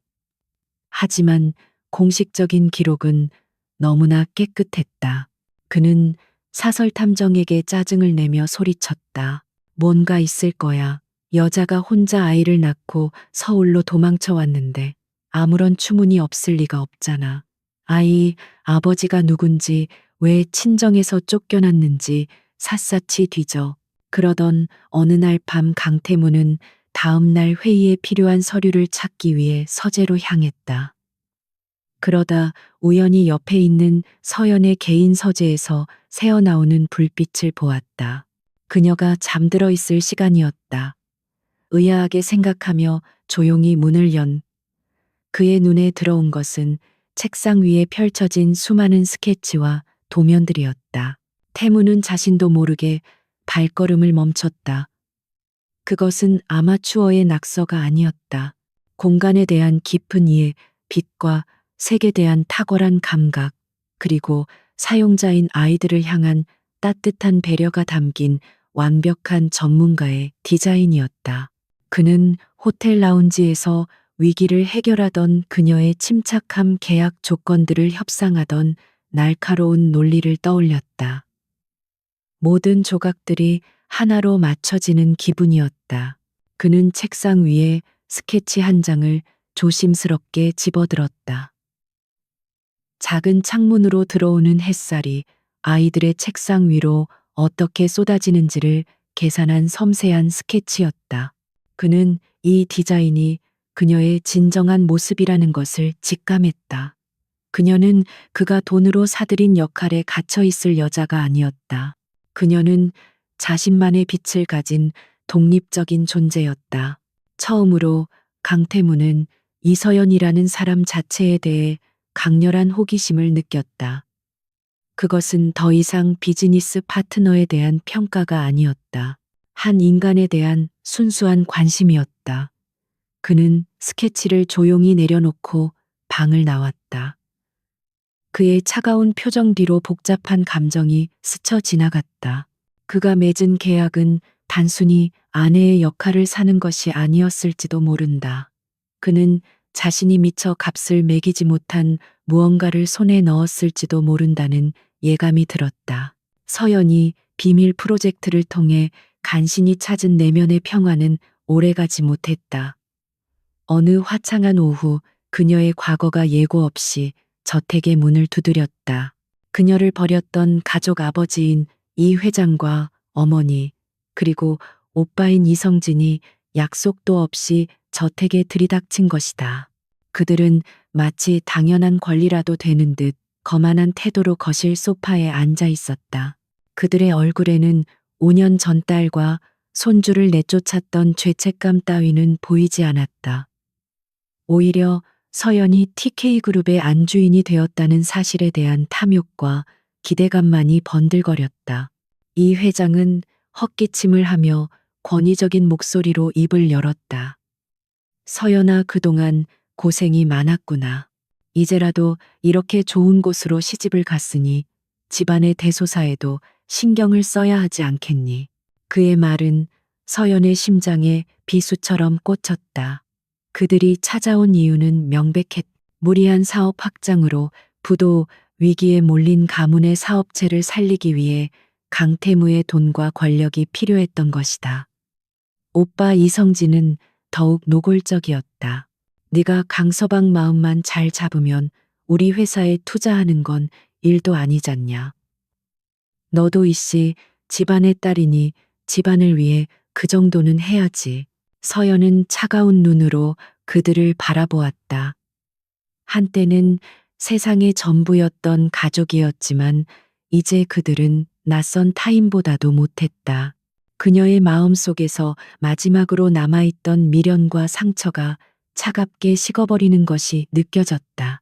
하지만 공식적인 기록은 너무나 깨끗했다. 그는 사설 탐정에게 짜증을 내며 소리쳤다. 뭔가 있을 거야. 여자가 혼자 아이를 낳고 서울로 도망쳐 왔는데 아무런 추문이 없을 리가 없잖아. 아이 아버지가 누군지 왜 친정에서 쫓겨났는지 샅샅이 뒤져. 그러던 어느 날 밤 강태무는 다음 날 회의에 필요한 서류를 찾기 위해 서재로 향했다. 그러다 우연히 옆에 있는 서연의 개인 서재에서 새어나오는 불빛을 보았다. 그녀가 잠들어 있을 시간이었다. 의아하게 생각하며 조용히 문을 연 그의 눈에 들어온 것은 책상 위에 펼쳐진 수많은 스케치와 도면들이었다. 태무는 자신도 모르게 발걸음을 멈췄다. 그것은 아마추어의 낙서가 아니었다. 공간에 대한 깊은 이해, 빛과 색에 대한 탁월한 감각, 그리고 사용자인 아이들을 향한 따뜻한 배려가 담긴 완벽한 전문가의 디자인이었다. 그는 호텔 라운지에서 위기를 해결하던 그녀의 침착함, 계약 조건들을 협상하던 날카로운 논리를 떠올렸다. 모든 조각들이 하나로 맞춰지는 기분이었다. 그는 책상 위에 스케치 한 장을 조심스럽게 집어들었다. 작은 창문으로 들어오는 햇살이 아이들의 책상 위로 어떻게 쏟아지는지를 계산한 섬세한 스케치였다. 그는 이 디자인이 그녀의 진정한 모습이라는 것을 직감했다. 그녀는 그가 돈으로 사들인 역할에 갇혀 있을 여자가 아니었다. 그녀는 자신만의 빛을 가진 독립적인 존재였다. 처음으로 강태무는 이서연이라는 사람 자체에 대해 강렬한 호기심을 느꼈다. 그것은 더 이상 비즈니스 파트너에 대한 평가가 아니었다. 한 인간에 대한 순수한 관심이었다. 그는 스케치를 조용히 내려놓고 방을 나왔다. 그의 차가운 표정 뒤로 복잡한 감정이 스쳐 지나갔다. 그가 맺은 계약은 단순히 아내의 역할을 사는 것이 아니었을지도 모른다. 그는 자신이 미처 값을 매기지 못한 무언가를 손에 넣었을지도 모른다는 예감이 들었다. 서연이 비밀 프로젝트를 통해 간신히 찾은 내면의 평화는 오래가지 못했다. 어느 화창한 오후 그녀의 과거가 예고 없이 저택의 문을 두드렸다. 그녀를 버렸던 가족 아버지인 이 회장과 어머니, 그리고 오빠인 이성진이 약속도 없이 저택에 들이닥친 것이다. 그들은 마치 당연한 권리라도 되는 듯 거만한 태도로 거실 소파에 앉아 있었다. 그들의 얼굴에는 5년 전 딸과 손주를 내쫓았던 죄책감 따위는 보이지 않았다. 오히려 서연이 TK그룹의 안주인이 되었다는 사실에 대한 탐욕과 기대감만이 번들거렸다. 이 회장은 헛기침을 하며 권위적인 목소리로 입을 열었다. 서연아, 그동안 고생이 많았구나. 이제라도 이렇게 좋은 곳으로 시집을 갔으니 집안의 대소사에도 신경을 써야 하지 않겠니? 그의 말은 서연의 심장에 비수처럼 꽂혔다. 그들이 찾아온 이유는 명백했. 무리한 사업 확장으로 부도 위기에 몰린 가문의 사업체를 살리기 위해 강태무의 돈과 권력이 필요했던 것이다. 오빠 이성진은 더욱 노골적이었다. 네가 강서방 마음만 잘 잡으면 우리 회사에 투자하는 건 일도 아니잖냐. 너도 이씨 집안의 딸이니 집안을 위해 그 정도는 해야지. 서연은 차가운 눈으로 그들을 바라보았다. 한때는 세상의 전부였던 가족이었지만 이제 그들은 낯선 타인보다도 못했다. 그녀의 마음 속에서 마지막으로 남아있던 미련과 상처가 차갑게 식어버리는 것이 느껴졌다.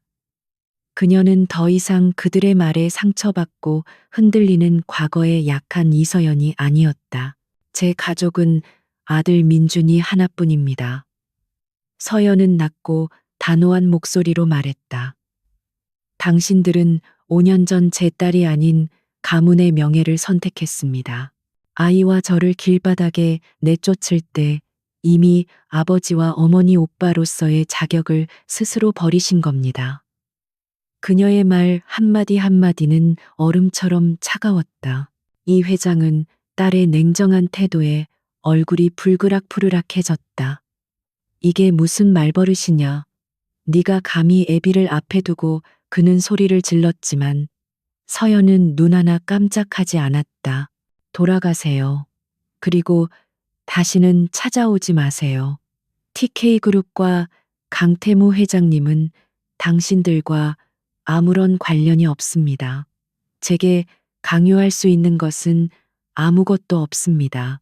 그녀는 더 이상 그들의 말에 상처받고 흔들리는 과거의 약한 이서연이 아니었다. 제 가족은 아들 민준이 하나뿐입니다. 서연은 낮고 단호한 목소리로 말했다. 당신들은 5년 전 제 딸이 아닌 가문의 명예를 선택했습니다. 아이와 저를 길바닥에 내쫓을 때 이미 아버지와 어머니 오빠로서의 자격을 스스로 버리신 겁니다. 그녀의 말 한마디 한마디는 얼음처럼 차가웠다. 이 회장은 딸의 냉정한 태도에 얼굴이 불그락푸르락해졌다. 이게 무슨 말버릇이냐. 네가 감히 애비를 앞에 두고 그는 소리를 질렀지만 서연은 눈 하나 깜짝하지 않았다. 돌아가세요. 그리고 다시는 찾아오지 마세요. TK그룹과 강태무 회장님은 당신들과 아무런 관련이 없습니다. 제게 강요할 수 있는 것은 아무것도 없습니다.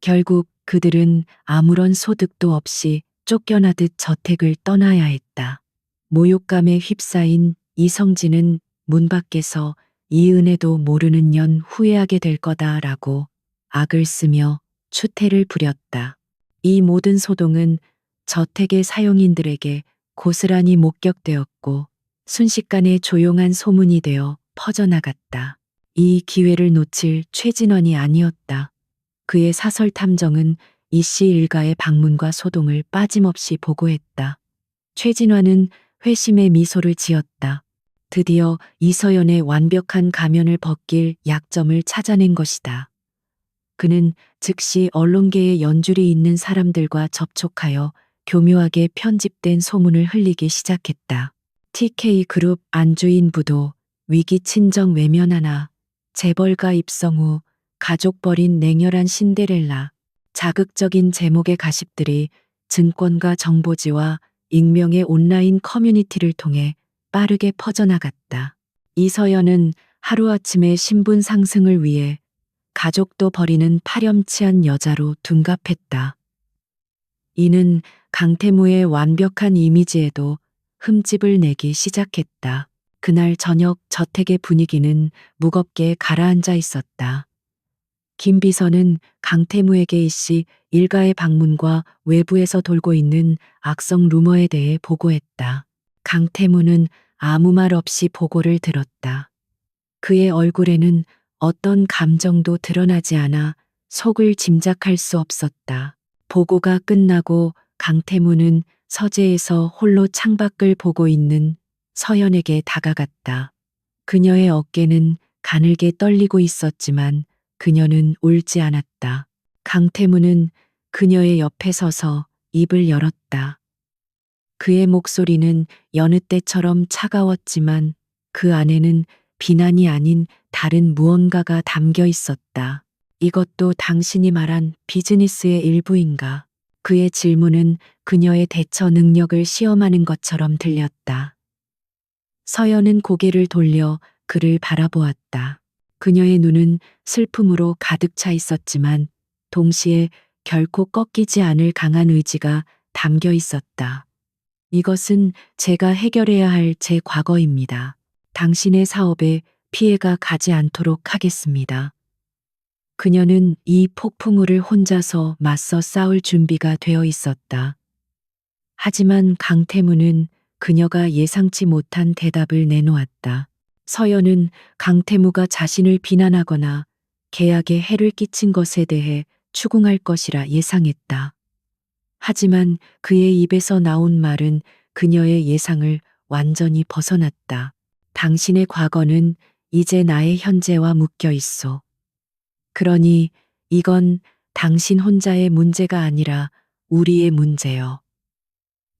결국 그들은 아무런 소득도 없이 쫓겨나듯 저택을 떠나야 했다. 모욕감에 휩싸인 이성진은 문 밖에서 이 은혜도 모르는 년 후회하게 될 거다라고 악을 쓰며 추태를 부렸다. 이 모든 소동은 저택의 사용인들에게 고스란히 목격되었고 순식간에 조용한 소문이 되어 퍼져나갔다. 이 기회를 놓칠 최진원이 아니었다. 그의 사설 탐정은 이씨 일가의 방문과 소동을 빠짐없이 보고했다. 최진화는 회심의 미소를 지었다. 드디어 이서연의 완벽한 가면을 벗길 약점을 찾아낸 것이다. 그는 즉시 언론계에 연줄이 있는 사람들과 접촉하여 교묘하게 편집된 소문을 흘리기 시작했다. TK그룹 안주인 부도, 위기 친정 외면 하나, 재벌가 입성 후 가족 버린 냉혈한 신데렐라, 자극적인 제목의 가십들이 증권가 정보지와 익명의 온라인 커뮤니티를 통해 빠르게 퍼져나갔다. 이서연은 하루아침에 신분 상승을 위해 가족도 버리는 파렴치한 여자로 둔갑했다. 이는 강태무의 완벽한 이미지에도 흠집을 내기 시작했다. 그날 저녁 저택의 분위기는 무겁게 가라앉아 있었다. 김 비서는 강태무에게 이씨 일가의 방문과 외부에서 돌고 있는 악성 루머에 대해 보고했다. 강태무는 아무 말 없이 보고를 들었다. 그의 얼굴에는 어떤 감정도 드러나지 않아 속을 짐작할 수 없었다. 보고가 끝나고 강태무는 서재에서 홀로 창밖을 보고 있는 서연에게 다가갔다. 그녀의 어깨는 가늘게 떨리고 있었지만 그녀는 울지 않았다. 강태무는 그녀의 옆에 서서 입을 열었다. 그의 목소리는 여느 때처럼 차가웠지만 그 안에는 비난이 아닌 다른 무언가가 담겨 있었다. 이것도 당신이 말한 비즈니스의 일부인가? 그의 질문은 그녀의 대처 능력을 시험하는 것처럼 들렸다. 서연은 고개를 돌려 그를 바라보았다. 그녀의 눈은 슬픔으로 가득 차 있었지만 동시에 결코 꺾이지 않을 강한 의지가 담겨 있었다. 이것은 제가 해결해야 할 제 과거입니다. 당신의 사업에 피해가 가지 않도록 하겠습니다. 그녀는 이 폭풍우를 혼자서 맞서 싸울 준비가 되어 있었다. 하지만 강태무는 그녀가 예상치 못한 대답을 내놓았다. 서연은 강태무가 자신을 비난하거나 계약에 해를 끼친 것에 대해 추궁할 것이라 예상했다. 하지만 그의 입에서 나온 말은 그녀의 예상을 완전히 벗어났다. 당신의 과거는 이제 나의 현재와 묶여 있어. 그러니 이건 당신 혼자의 문제가 아니라 우리의 문제요.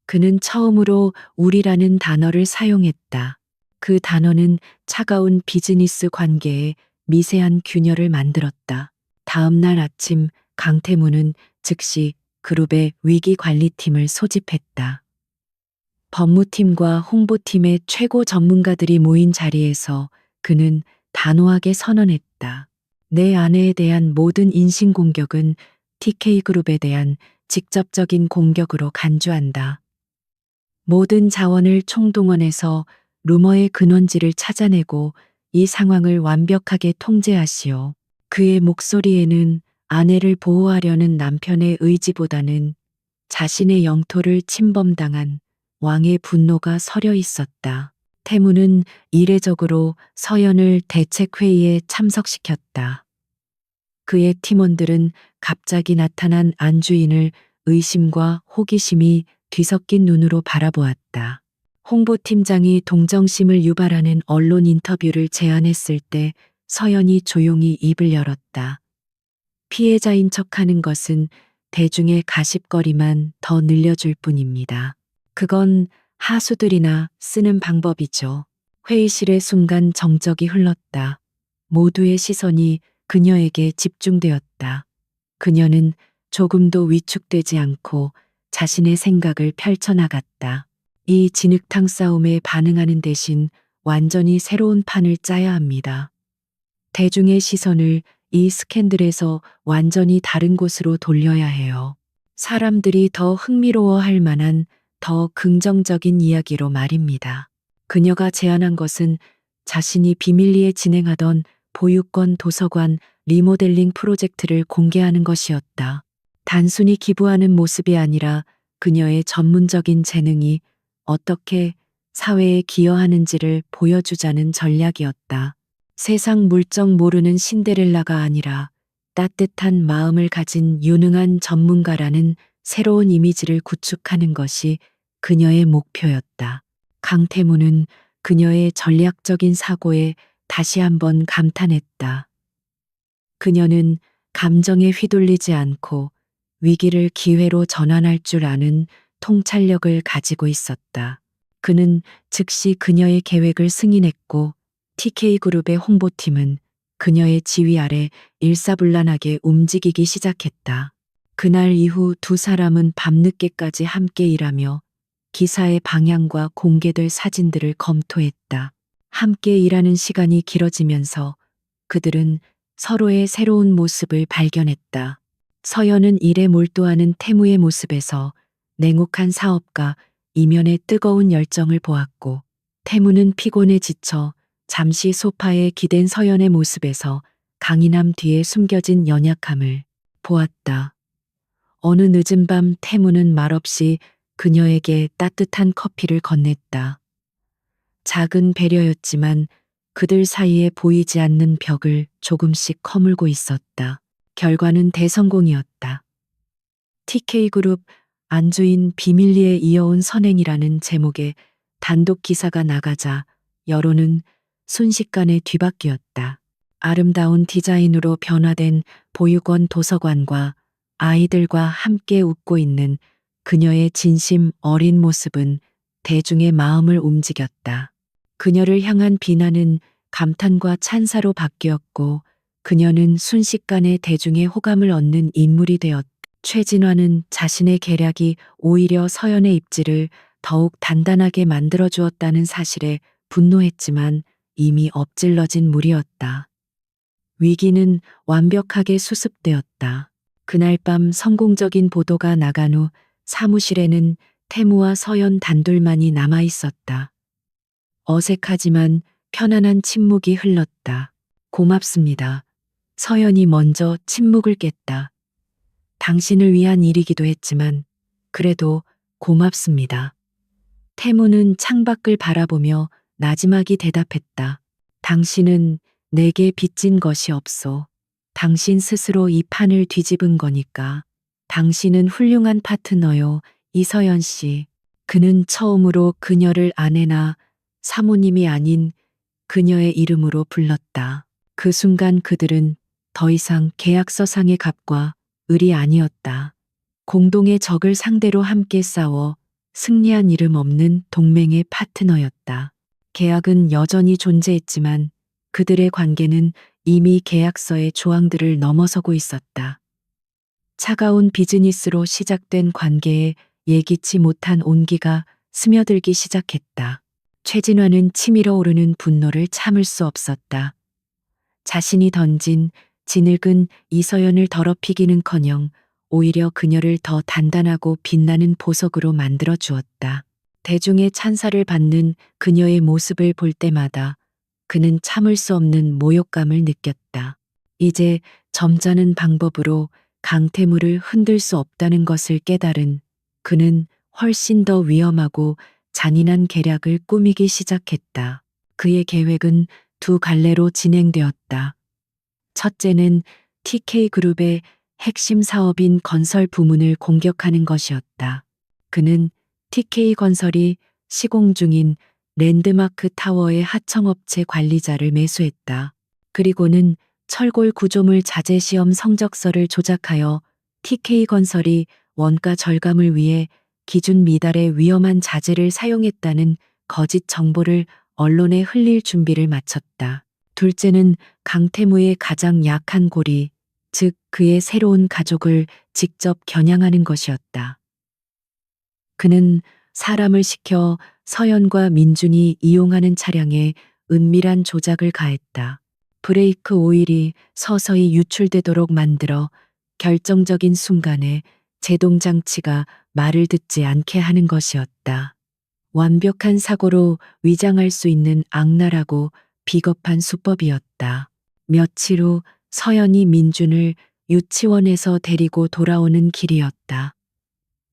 그는 처음으로 우리라는 단어를 사용했다. 그 단어는 차가운 비즈니스 관계에 미세한 균열을 만들었다. 다음 날 아침 강태무는 즉시 그룹의 위기관리팀을 소집했다. 법무팀과 홍보팀의 최고 전문가들이 모인 자리에서 그는 단호하게 선언했다. 내 아내에 대한 모든 인신공격은 TK그룹에 대한 직접적인 공격으로 간주한다. 모든 자원을 총동원해서 루머의 근원지를 찾아내고 이 상황을 완벽하게 통제하시오. 그의 목소리에는 아내를 보호하려는 남편의 의지보다는 자신의 영토를 침범당한 왕의 분노가 서려 있었다. 태무는 이례적으로 서연을 대책회의에 참석시켰다. 그의 팀원들은 갑자기 나타난 안주인을 의심과 호기심이 뒤섞인 눈으로 바라보았다. 홍보팀장이 동정심을 유발하는 언론 인터뷰를 제안했을 때 서연이 조용히 입을 열었다. 피해자인 척하는 것은 대중의 가십거리만 더 늘려줄 뿐입니다. 그건 하수들이나 쓰는 방법이죠. 회의실의 순간 정적이 흘렀다. 모두의 시선이 그녀에게 집중되었다. 그녀는 조금도 위축되지 않고 자신의 생각을 펼쳐나갔다. 이 진흙탕 싸움에 반응하는 대신 완전히 새로운 판을 짜야 합니다. 대중의 시선을 이 스캔들에서 완전히 다른 곳으로 돌려야 해요. 사람들이 더 흥미로워할 만한 더 긍정적인 이야기로 말입니다. 그녀가 제안한 것은 자신이 비밀리에 진행하던 보유권 도서관 리모델링 프로젝트를 공개하는 것이었다. 단순히 기부하는 모습이 아니라 그녀의 전문적인 재능이 어떻게 사회에 기여하는지를 보여주자는 전략이었다. 세상 물정 모르는 신데렐라가 아니라 따뜻한 마음을 가진 유능한 전문가라는 새로운 이미지를 구축하는 것이 그녀의 목표였다. 강태무는 그녀의 전략적인 사고에 다시 한번 감탄했다. 그녀는 감정에 휘둘리지 않고 위기를 기회로 전환할 줄 아는 통찰력을 가지고 있었다. 그는 즉시 그녀의 계획을 승인했고 TK그룹의 홍보팀은 그녀의 지휘 아래 일사불란하게 움직이기 시작했다. 그날 이후 두 사람은 밤늦게까지 함께 일하며 기사의 방향과 공개될 사진들을 검토했다. 함께 일하는 시간이 길어지면서 그들은 서로의 새로운 모습을 발견했다. 서연은 일에 몰두하는 태무의 모습에서 냉혹한 사업가 이면의 뜨거운 열정을 보았고, 태무는 피곤에 지쳐 잠시 소파에 기댄 서연의 모습에서 강인함 뒤에 숨겨진 연약함을 보았다. 어느 늦은 밤 태무는 말없이 그녀에게 따뜻한 커피를 건넸다. 작은 배려였지만 그들 사이에 보이지 않는 벽을 조금씩 허물고 있었다. 결과는 대성공이었다. TK그룹 안주인 비밀리에 이어온 선행이라는 제목의 단독 기사가 나가자 여론은 순식간에 뒤바뀌었다. 아름다운 디자인으로 변화된 보육원 도서관과 아이들과 함께 웃고 있는 그녀의 진심 어린 모습은 대중의 마음을 움직였다. 그녀를 향한 비난은 감탄과 찬사로 바뀌었고 그녀는 순식간에 대중의 호감을 얻는 인물이 되었다. 최진화는 자신의 계략이 오히려 서연의 입지를 더욱 단단하게 만들어 주었다는 사실에 분노했지만 이미 엎질러진 물이었다. 위기는 완벽하게 수습되었다. 그날 밤 성공적인 보도가 나간 후 사무실에는 태무와 서연 단둘만이 남아 있었다. 어색하지만 편안한 침묵이 흘렀다. 고맙습니다. 서연이 먼저 침묵을 깼다. 당신을 위한 일이기도 했지만 그래도 고맙습니다. 태무는 창밖을 바라보며 나지막이 대답했다. 당신은 내게 빚진 것이 없소. 당신 스스로 이 판을 뒤집은 거니까. 당신은 훌륭한 파트너요, 이서연 씨. 그는 처음으로 그녀를 아내나 사모님이 아닌 그녀의 이름으로 불렀다. 그 순간 그들은 더 이상 계약서상의 값과 을이 아니었다. 공동의 적을 상대로 함께 싸워 승리한 이름 없는 동맹의 파트너였다. 계약은 여전히 존재했지만 그들의 관계는 이미 계약서의 조항들을 넘어서고 있었다. 차가운 비즈니스로 시작된 관계에 예기치 못한 온기가 스며들기 시작했다. 최진화는 치밀어 오르는 분노를 참을 수 없었다. 자신이 던진 진흙은 이서연을 더럽히기는커녕 오히려 그녀를 더 단단하고 빛나는 보석으로 만들어 주었다. 대중의 찬사를 받는 그녀의 모습을 볼 때마다 그는 참을 수 없는 모욕감을 느꼈다. 이제 점잖은 방법으로 강태무를 흔들 수 없다는 것을 깨달은 그는 훨씬 더 위험하고 잔인한 계략을 꾸미기 시작했다. 그의 계획은 두 갈래로 진행되었다. 첫째는 TK그룹의 핵심 사업인 건설 부문을 공격하는 것이었다. 그는 TK건설이 시공 중인 랜드마크 타워의 하청업체 관리자를 매수했다. 그리고는 철골 구조물 자재 시험 성적서를 조작하여 TK건설이 원가 절감을 위해 기준 미달의 위험한 자재를 사용했다는 거짓 정보를 언론에 흘릴 준비를 마쳤다. 둘째는 강태무의 가장 약한 고리, 즉 그의 새로운 가족을 직접 겨냥하는 것이었다. 그는 사람을 시켜 서연과 민준이 이용하는 차량에 은밀한 조작을 가했다. 브레이크 오일이 서서히 유출되도록 만들어 결정적인 순간에 제동장치가 말을 듣지 않게 하는 것이었다. 완벽한 사고로 위장할 수 있는 악랄하고 비겁한 수법이었다. 며칠 후 서연이 민준을 유치원에서 데리고 돌아오는 길이었다.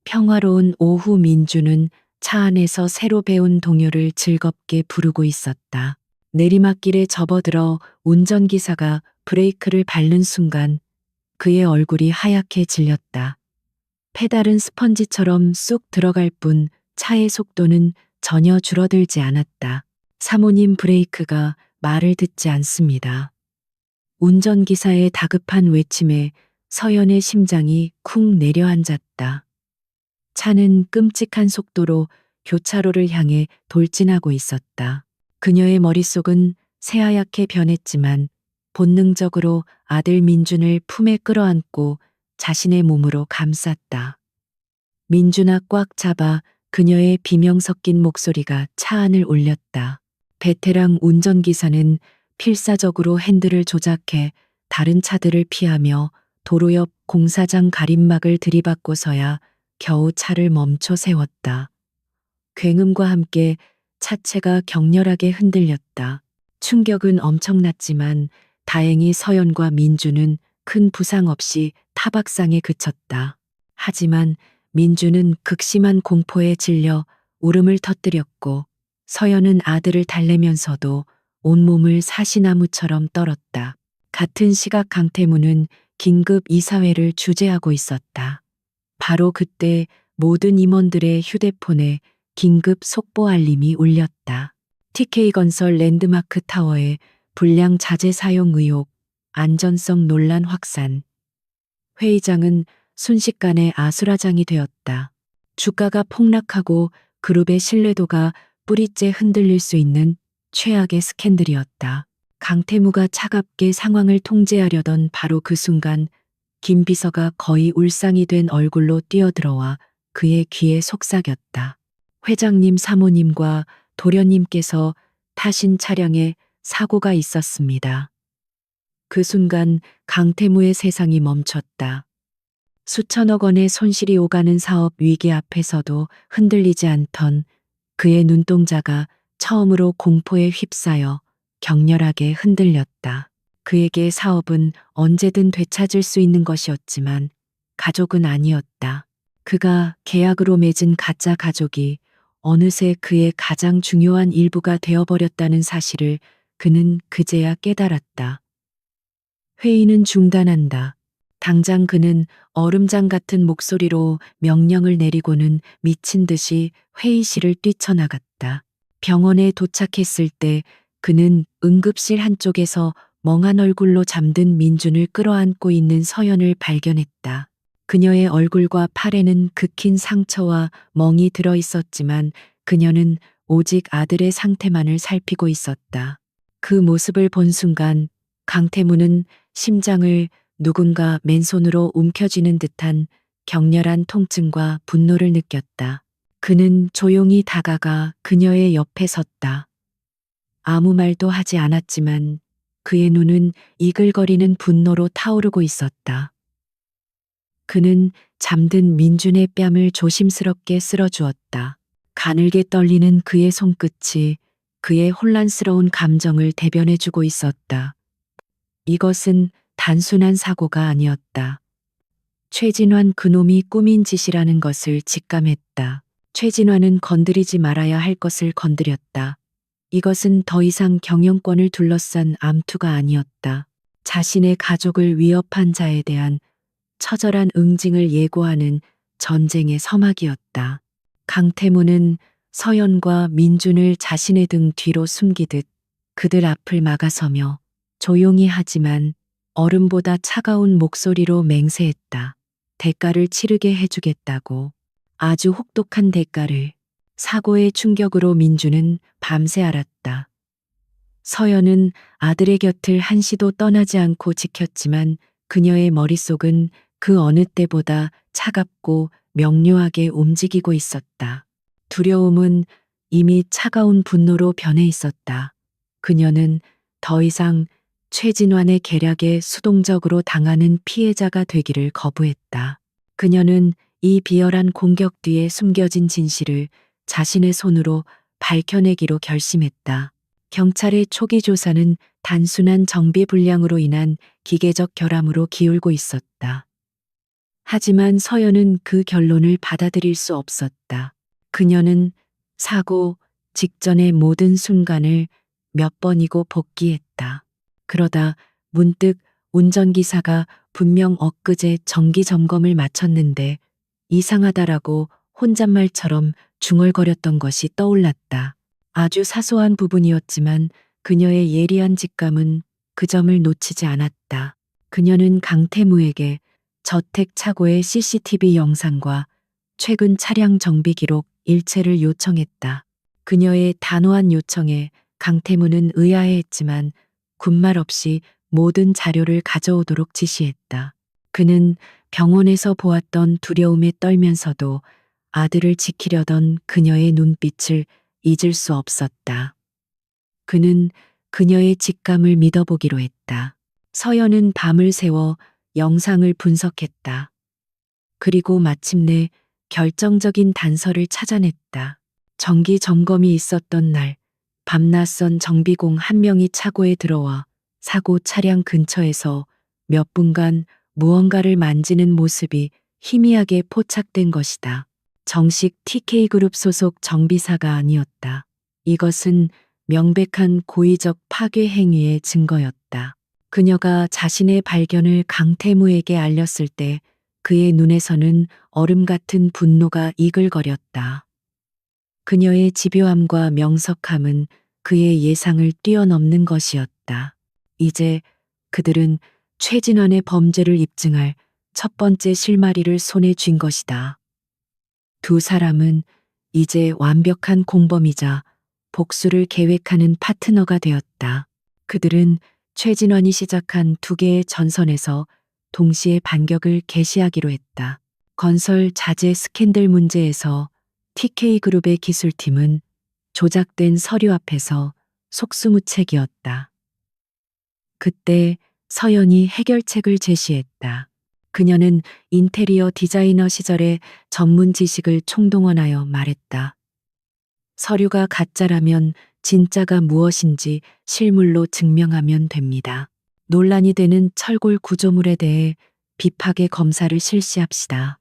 평화로운 오후 민준은 차 안에서 새로 배운 동요를 즐겁게 부르고 있었다. 내리막길에 접어들어 운전기사가 브레이크를 밟는 순간 그의 얼굴이 하얗게 질렸다. 페달은 스펀지처럼 쑥 들어갈 뿐 차의 속도는 전혀 줄어들지 않았다. 사모님 브레이크가 말을 듣지 않습니다. 운전기사의 다급한 외침에 서연의 심장이 쿵 내려앉았다. 차는 끔찍한 속도로 교차로를 향해 돌진하고 있었다. 그녀의 머릿속은 새하얗게 변했지만 본능적으로 아들 민준을 품에 끌어안고 자신의 몸으로 감쌌다. 민준아 꽉 잡아 그녀의 비명 섞인 목소리가 차 안을 울렸다. 베테랑 운전기사는 필사적으로 핸들을 조작해 다른 차들을 피하며 도로 옆 공사장 가림막을 들이받고서야 겨우 차를 멈춰 세웠다. 굉음과 함께 차체가 격렬하게 흔들렸다. 충격은 엄청났지만 다행히 서연과 민주는 큰 부상 없이 타박상에 그쳤다. 하지만 민주는 극심한 공포에 질려 울음을 터뜨렸고 서연은 아들을 달래면서도 온몸을 사시나무처럼 떨었다. 같은 시각 강태무는 긴급 이사회를 주재하고 있었다. 바로 그때 모든 임원들의 휴대폰에 긴급 속보 알림이 울렸다. TK건설 랜드마크 타워의 불량 자재 사용 의혹, 안전성 논란 확산. 회의장은 순식간에 아수라장이 되었다. 주가가 폭락하고 그룹의 신뢰도가 뿌리째 흔들릴 수 있는 최악의 스캔들이었다. 강태무가 차갑게 상황을 통제하려던 바로 그 순간 김 비서가 거의 울상이 된 얼굴로 뛰어들어와 그의 귀에 속삭였다. 회장님 사모님과 도련님께서 타신 차량에 사고가 있었습니다. 그 순간 강태무의 세상이 멈췄다. 수천억 원의 손실이 오가는 사업 위기 앞에서도 흔들리지 않던 그의 눈동자가 처음으로 공포에 휩싸여 격렬하게 흔들렸다. 그에게 사업은 언제든 되찾을 수 있는 것이었지만 가족은 아니었다. 그가 계약으로 맺은 가짜 가족이 어느새 그의 가장 중요한 일부가 되어버렸다는 사실을 그는 그제야 깨달았다. 회의는 중단한다. 당장 그는 얼음장 같은 목소리로 명령을 내리고는 미친 듯이 회의실을 뛰쳐나갔다. 병원에 도착했을 때 그는 응급실 한쪽에서 멍한 얼굴로 잠든 민준을 끌어안고 있는 서연을 발견했다. 그녀의 얼굴과 팔에는 극힌 상처와 멍이 들어 있었지만 그녀는 오직 아들의 상태만을 살피고 있었다. 그 모습을 본 순간 강태무는 심장을 누군가 맨손으로 움켜쥐는 듯한 격렬한 통증과 분노를 느꼈다. 그는 조용히 다가가 그녀의 옆에 섰다. 아무 말도 하지 않았지만 그의 눈은 이글거리는 분노로 타오르고 있었다. 그는 잠든 민준의 뺨을 조심스럽게 쓸어주었다. 가늘게 떨리는 그의 손끝이 그의 혼란스러운 감정을 대변해주고 있었다. 이것은 단순한 사고가 아니었다. 최진환 그놈이 꾸민 짓이라는 것을 직감했다. 최진환은 건드리지 말아야 할 것을 건드렸다. 이것은 더 이상 경영권을 둘러싼 암투가 아니었다. 자신의 가족을 위협한 자에 대한 처절한 응징을 예고하는 전쟁의 서막이었다. 강태무는 서연과 민준을 자신의 등 뒤로 숨기듯 그들 앞을 막아서며 조용히 하지만 얼음보다 차가운 목소리로 맹세했다. 대가를 치르게 해주겠다고. 아주 혹독한 대가를. 사고의 충격으로 민준은 밤새 앓았다. 서연은 아들의 곁을 한시도 떠나지 않고 지켰지만 그녀의 머릿속은 그 어느 때보다 차갑고 명료하게 움직이고 있었다. 두려움은 이미 차가운 분노로 변해 있었다. 그녀는 더 이상 최진환의 계략에 수동적으로 당하는 피해자가 되기를 거부했다. 그녀는 이 비열한 공격 뒤에 숨겨진 진실을 자신의 손으로 밝혀내기로 결심했다. 경찰의 초기 조사는 단순한 정비 불량으로 인한 기계적 결함으로 기울고 있었다. 하지만 서연은 그 결론을 받아들일 수 없었다. 그녀는 사고 직전의 모든 순간을 몇 번이고 복기했다. 그러다 문득 운전기사가 분명 엊그제 정기 점검을 마쳤는데 이상하다라고 혼잣말처럼 중얼거렸던 것이 떠올랐다. 아주 사소한 부분이었지만 그녀의 예리한 직감은 그 점을 놓치지 않았다. 그녀는 강태무에게 저택 차고의 CCTV 영상과 최근 차량 정비 기록 일체를 요청했다. 그녀의 단호한 요청에 강태무는 의아해했지만 군말 없이 모든 자료를 가져오도록 지시했다. 그는 병원에서 보았던 두려움에 떨면서도 아들을 지키려던 그녀의 눈빛을 잊을 수 없었다. 그는 그녀의 직감을 믿어보기로 했다. 서연은 밤을 새워 영상을 분석했다. 그리고 마침내 결정적인 단서를 찾아냈다. 정기 점검이 있었던 날, 밤낮선 정비공 한 명이 차고에 들어와 사고 차량 근처에서 몇 분간 무언가를 만지는 모습이 희미하게 포착된 것이다. 정식 TK그룹 소속 정비사가 아니었다. 이것은 명백한 고의적 파괴 행위의 증거였다. 그녀가 자신의 발견을 강태무에게 알렸을 때 그의 눈에서는 얼음 같은 분노가 이글거렸다. 그녀의 집요함과 명석함은 그의 예상을 뛰어넘는 것이었다. 이제 그들은 최진환의 범죄를 입증할 첫 번째 실마리를 손에 쥔 것이다. 두 사람은 이제 완벽한 공범이자 복수를 계획하는 파트너가 되었다. 그들은 최진환이 시작한 두 개의 전선에서 동시에 반격을 개시하기로 했다. 건설 자재 스캔들 문제에서 TK그룹의 기술팀은 조작된 서류 앞에서 속수무책이었다. 그때 서연이 해결책을 제시했다. 그녀는 인테리어 디자이너 시절의 전문 지식을 총동원하여 말했다. 서류가 가짜라면 진짜가 무엇인지 실물로 증명하면 됩니다. 논란이 되는 철골 구조물에 대해 비파계 검사를 실시합시다.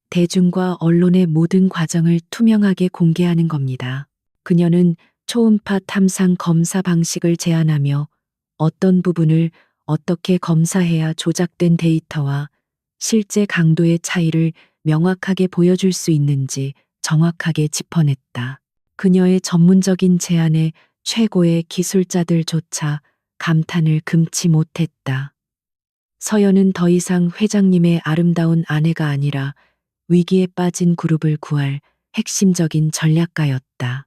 대중과 언론의 모든 과정을 투명하게 공개하는 겁니다. 그녀는 초음파 탐상 검사 방식을 제안하며 어떤 부분을 어떻게 검사해야 조작된 데이터와 실제 강도의 차이를 명확하게 보여줄 수 있는지 정확하게 짚어냈다. 그녀의 전문적인 제안에 최고의 기술자들조차 감탄을 금치 못했다. 서연은 더 이상 회장님의 아름다운 아내가 아니라 위기에 빠진 그룹을 구할 핵심적인 전략가였다.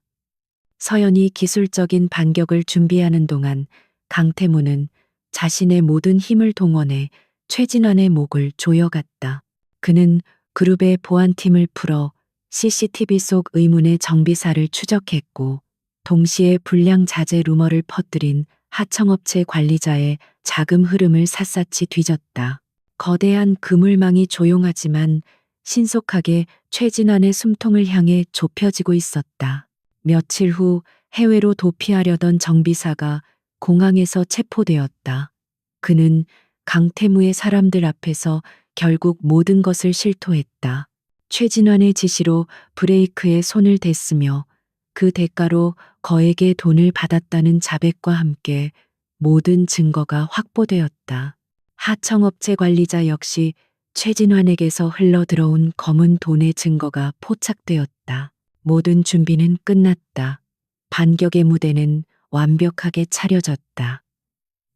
서연이 기술적인 반격을 준비하는 동안 강태무는 자신의 모든 힘을 동원해 최진환의 목을 조여갔다. 그는 그룹의 보안팀을 풀어 CCTV 속 의문의 정비사를 추적했고 동시에 불량 자재 루머를 퍼뜨린 하청업체 관리자의 자금 흐름을 샅샅이 뒤졌다. 거대한 그물망이 조용하지만 신속하게 최진환의 숨통을 향해 좁혀지고 있었다. 며칠 후 해외로 도피하려던 정비사가 공항에서 체포되었다. 그는 강태무의 사람들 앞에서 결국 모든 것을 실토했다. 최진환의 지시로 브레이크에 손을 댔으며 그 대가로 거액의 돈을 받았다는 자백과 함께 모든 증거가 확보되었다. 하청업체 관리자 역시 최진환에게서 흘러들어온 검은 돈의 증거가 포착되었다. 모든 준비는 끝났다. 반격의 무대는 완벽하게 차려졌다.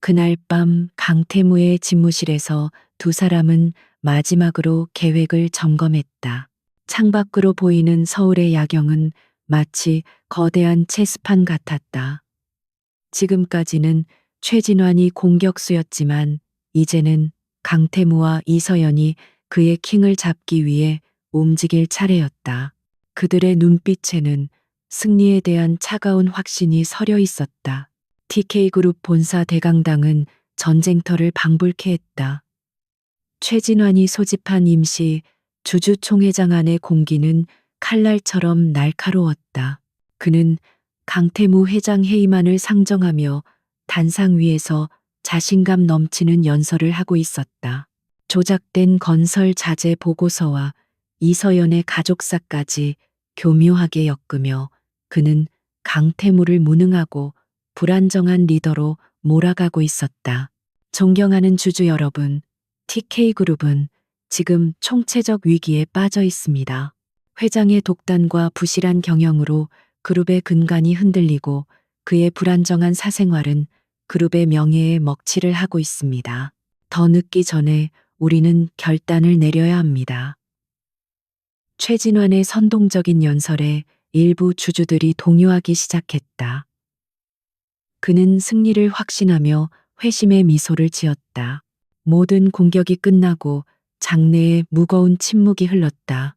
그날 밤 강태무의 집무실에서 두 사람은 마지막으로 계획을 점검했다. 창밖으로 보이는 서울의 야경은 마치 거대한 체스판 같았다. 지금까지는 최진환이 공격수였지만 이제는 강태무와 이서연이 그의 킹을 잡기 위해 움직일 차례였다. 그들의 눈빛에는 승리에 대한 차가운 확신이 서려 있었다. TK그룹 본사 대강당은 전쟁터를 방불케 했다. 최진환이 소집한 임시 주주총회장 안의 공기는 칼날처럼 날카로웠다. 그는 강태무 회장 해임안을 상정하며 단상 위에서 자신감 넘치는 연설을 하고 있었다. 조작된 건설 자재 보고서와 이서연의 가족사까지 교묘하게 엮으며 그는 강태무를 무능하고 불안정한 리더로 몰아가고 있었다. 존경하는 주주 여러분, TK그룹은 지금 총체적 위기에 빠져 있습니다. 회장의 독단과 부실한 경영으로 그룹의 근간이 흔들리고 그의 불안정한 사생활은 그룹의 명예에 먹칠을 하고 있습니다. 더 늦기 전에 우리는 결단을 내려야 합니다. 최진환의 선동적인 연설에 일부 주주들이 동요하기 시작했다. 그는 승리를 확신하며 회심의 미소를 지었다. 모든 공격이 끝나고 장내에 무거운 침묵이 흘렀다.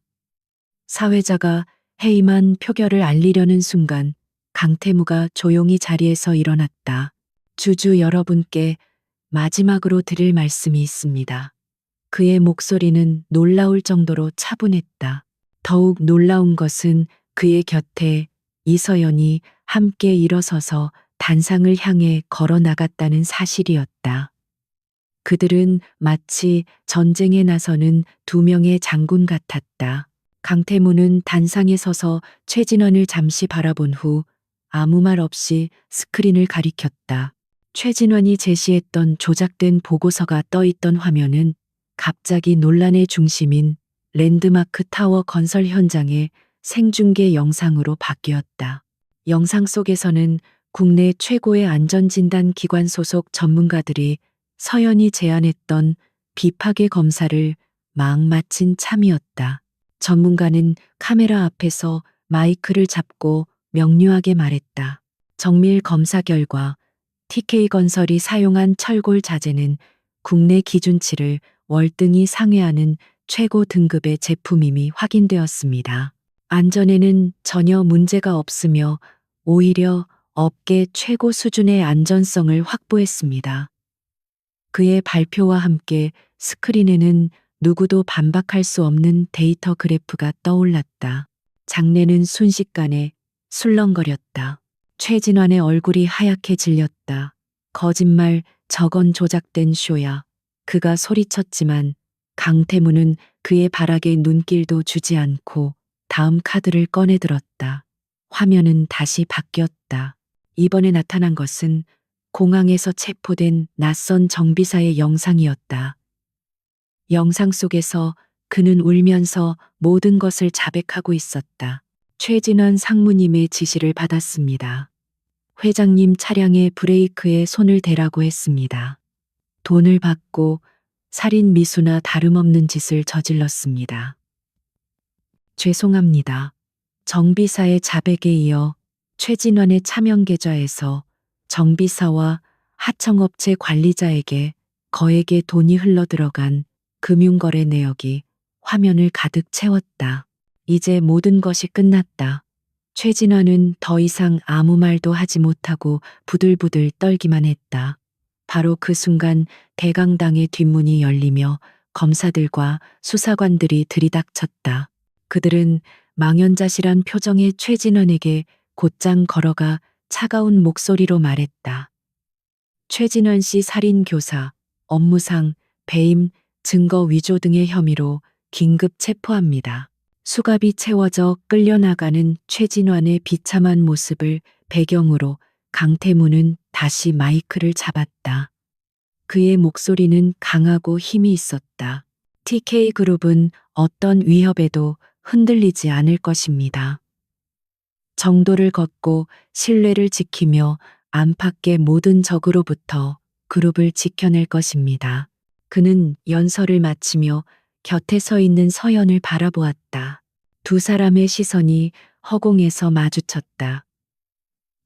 사회자가 해임한 표결을 알리려는 순간 강태무가 조용히 자리에서 일어났다. 주주 여러분께 마지막으로 드릴 말씀이 있습니다. 그의 목소리는 놀라울 정도로 차분했다. 더욱 놀라운 것은 그의 곁에 이서연이 함께 일어서서 단상을 향해 걸어 나갔다는 사실이었다. 그들은 마치 전쟁에 나서는 두 명의 장군 같았다. 강태무는 단상에 서서 최진원을 잠시 바라본 후 아무 말 없이 스크린을 가리켰다. 최진원이 제시했던 조작된 보고서가 떠있던 화면은 갑자기 논란의 중심인 랜드마크 타워 건설 현장의 생중계 영상으로 바뀌었다. 영상 속에서는 국내 최고의 안전진단 기관 소속 전문가들이 서연이 제안했던 비파괴 검사를 막 마친 참이었다. 전문가는 카메라 앞에서 마이크를 잡고 명료하게 말했다. 정밀 검사 결과 TK건설이 사용한 철골 자재는 국내 기준치를 월등히 상회하는 최고 등급의 제품임이 확인되었습니다. 안전에는 전혀 문제가 없으며 오히려 업계 최고 수준의 안전성을 확보했습니다. 그의 발표와 함께 스크린에는 누구도 반박할 수 없는 데이터 그래프가 떠올랐다. 장내는 순식간에 술렁거렸다. 최진환의 얼굴이 하얗게 질렸다. 거짓말, 저건 조작된 쇼야. 그가 소리쳤지만 강태무는 그의 발악에 눈길도 주지 않고 다음 카드를 꺼내들었다. 화면은 다시 바뀌었다. 이번에 나타난 것은 공항에서 체포된 낯선 정비사의 영상이었다. 영상 속에서 그는 울면서 모든 것을 자백하고 있었다. 최진원 상무님의 지시를 받았습니다. 회장님 차량의 브레이크에 손을 대라고 했습니다. 돈을 받고 살인 미수나 다름없는 짓을 저질렀습니다. 죄송합니다. 정비사의 자백에 이어 최진원의 차명 계좌에서 정비사와 하청업체 관리자에게 거액의 돈이 흘러들어간 금융거래 내역이 화면을 가득 채웠다. 이제 모든 것이 끝났다. 최진환은 더 이상 아무 말도 하지 못하고 부들부들 떨기만 했다. 바로 그 순간 대강당의 뒷문이 열리며 검사들과 수사관들이 들이닥쳤다. 그들은 망연자실한 표정의 최진원에게 곧장 걸어가 차가운 목소리로 말했다. 최진원 씨 살인 교사, 업무상, 배임, 증거 위조 등의 혐의로 긴급 체포합니다. 수갑이 채워져 끌려나가는 최진환의 비참한 모습을 배경으로 강태무는 다시 마이크를 잡았다. 그의 목소리는 강하고 힘이 있었다. TK그룹은 어떤 위협에도 흔들리지 않을 것입니다. 정도를 걷고 신뢰를 지키며 안팎의 모든 적으로부터 그룹을 지켜낼 것입니다. 그는 연설을 마치며 곁에 서 있는 서연을 바라보았다. 두 사람의 시선이 허공에서 마주쳤다.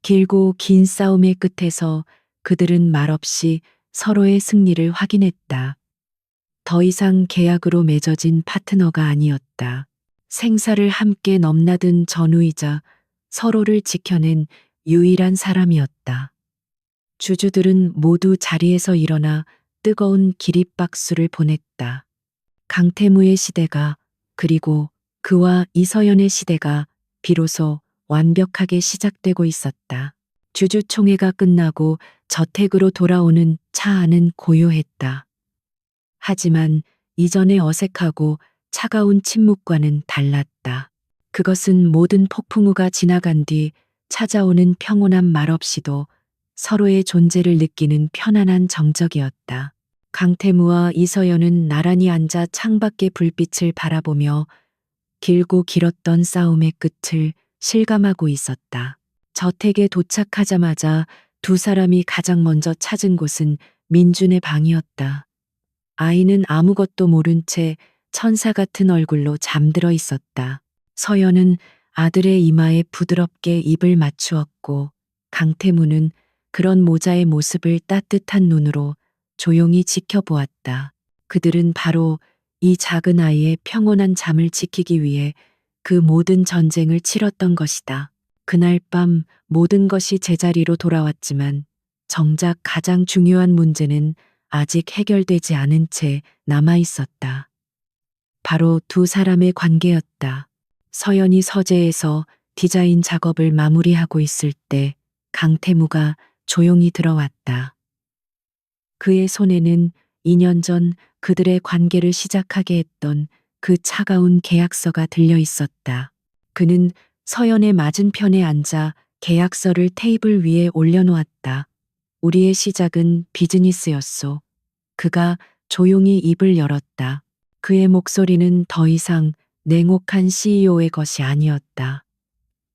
길고 긴 싸움의 끝에서 그들은 말없이 서로의 승리를 확인했다. 더 이상 계약으로 맺어진 파트너가 아니었다. 생사를 함께 넘나든 전우이자 서로를 지켜낸 유일한 사람이었다. 주주들은 모두 자리에서 일어나 뜨거운 기립박수를 보냈다. 강태무의 시대가, 그리고 그와 이서연의 시대가 비로소 완벽하게 시작되고 있었다. 주주총회가 끝나고 저택으로 돌아오는 차 안은 고요했다. 하지만 이전의 어색하고 차가운 침묵과는 달랐다. 그것은 모든 폭풍우가 지나간 뒤 찾아오는 평온한 말없이도 서로의 존재를 느끼는 편안한 정적이었다. 강태무와 이서연은 나란히 앉아 창밖의 불빛을 바라보며 길고 길었던 싸움의 끝을 실감하고 있었다. 저택에 도착하자마자 두 사람이 가장 먼저 찾은 곳은 민준의 방이었다. 아이는 아무것도 모른 채 천사 같은 얼굴로 잠들어 있었다. 서연은 아들의 이마에 부드럽게 입을 맞추었고 강태무는 그런 모자의 모습을 따뜻한 눈으로 조용히 지켜보았다. 그들은 바로 이 작은 아이의 평온한 잠을 지키기 위해 그 모든 전쟁을 치렀던 것이다. 그날 밤 모든 것이 제자리로 돌아왔지만 정작 가장 중요한 문제는 아직 해결되지 않은 채 남아 있었다. 바로 두 사람의 관계였다. 서연이 서재에서 디자인 작업을 마무리하고 있을 때 강태무가 조용히 들어왔다. 그의 손에는 2년 전 그들의 관계를 시작하게 했던 그 차가운 계약서가 들려 있었다. 그는 서연의 맞은편에 앉아 계약서를 테이블 위에 올려놓았다. 우리의 시작은 비즈니스였소. 그가 조용히 입을 열었다. 그의 목소리는 더 이상 냉혹한 CEO의 것이 아니었다.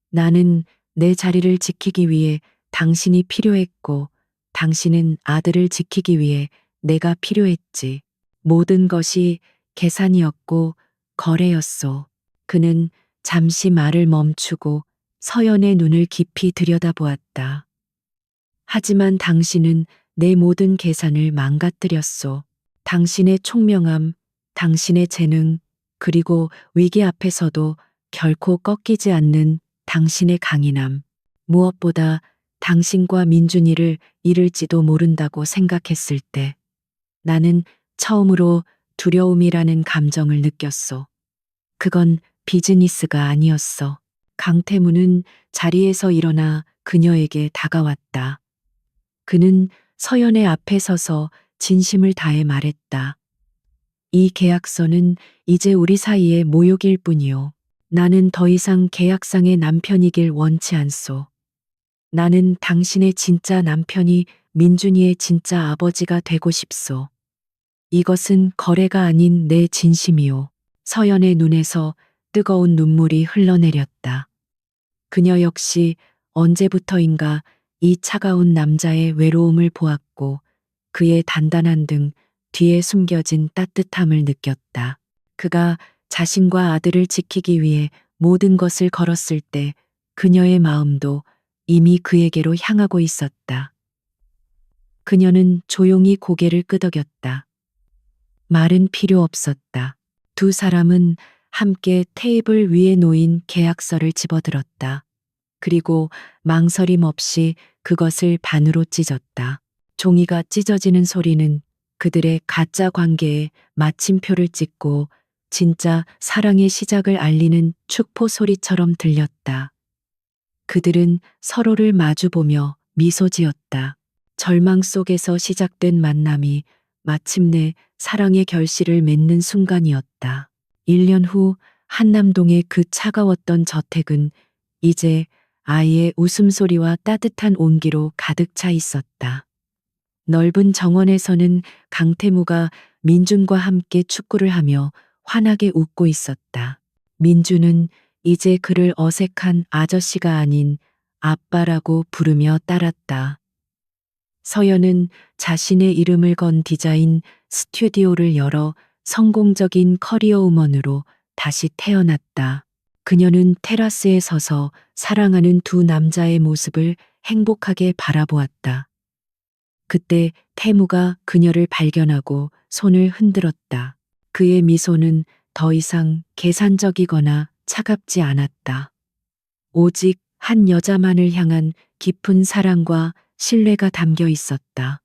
나는 내 자리를 지키기 위해 당신이 필요했고, 당신은 아들을 지키기 위해 내가 필요했지. 모든 것이 계산이었고 거래였소. 그는 잠시 말을 멈추고 서연의 눈을 깊이 들여다보았다. 하지만 당신은 내 모든 계산을 망가뜨렸소. 당신의 총명함, 당신의 재능, 그리고 위기 앞에서도 결코 꺾이지 않는 당신의 강인함. 무엇보다 당신과 민준이를 잃을지도 모른다고 생각했을 때 나는 처음으로 두려움이라는 감정을 느꼈소. 그건 비즈니스가 아니었어. 강태무는 자리에서 일어나 그녀에게 다가왔다. 그는 서연의 앞에 서서 진심을 다해 말했다. 이 계약서는 이제 우리 사이의 모욕일 뿐이요. 나는 더 이상 계약상의 남편이길 원치 않소. 나는 당신의 진짜 남편이 민준이의 진짜 아버지가 되고 싶소. 이것은 거래가 아닌 내 진심이요. 서연의 눈에서 뜨거운 눈물이 흘러내렸다. 그녀 역시 언제부터인가 이 차가운 남자의 외로움을 보았고 그의 단단한 등 뒤에 숨겨진 따뜻함을 느꼈다. 그가 자신과 아들을 지키기 위해 모든 것을 걸었을 때 그녀의 마음도 이미 그에게로 향하고 있었다. 그녀는 조용히 고개를 끄덕였다. 말은 필요 없었다. 두 사람은 함께 테이블 위에 놓인 계약서를 집어들었다. 그리고 망설임 없이 그것을 반으로 찢었다. 종이가 찢어지는 소리는 그들의 가짜 관계에 마침표를 찍고 진짜 사랑의 시작을 알리는 축포 소리처럼 들렸다. 그들은 서로를 마주보며 미소 지었다. 절망 속에서 시작된 만남이 마침내 사랑의 결실을 맺는 순간이었다. 1년 후 한남동의 그 차가웠던 저택은 이제 아이의 웃음소리와 따뜻한 온기로 가득 차 있었다. 넓은 정원에서는 강태무가 민준과 함께 축구를 하며 환하게 웃고 있었다. 민준은 이제 그를 어색한 아저씨가 아닌 아빠라고 부르며 따랐다. 서연은 자신의 이름을 건 디자인 스튜디오를 열어 성공적인 커리어 우먼으로 다시 태어났다. 그녀는 테라스에 서서 사랑하는 두 남자의 모습을 행복하게 바라보았다. 그때 태무가 그녀를 발견하고 손을 흔들었다. 그의 미소는 더 이상 계산적이거나 차갑지 않았다. 오직 한 여자만을 향한 깊은 사랑과 신뢰가 담겨 있었다.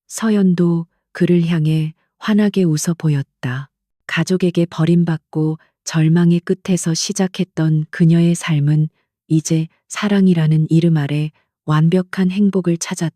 서연도 그를 향해 환하게 웃어 보였다. 가족에게 버림받고 절망의 끝에서 시작했던 그녀의 삶은 이제 사랑이라는 이름 아래 완벽한 행복을 찾았다.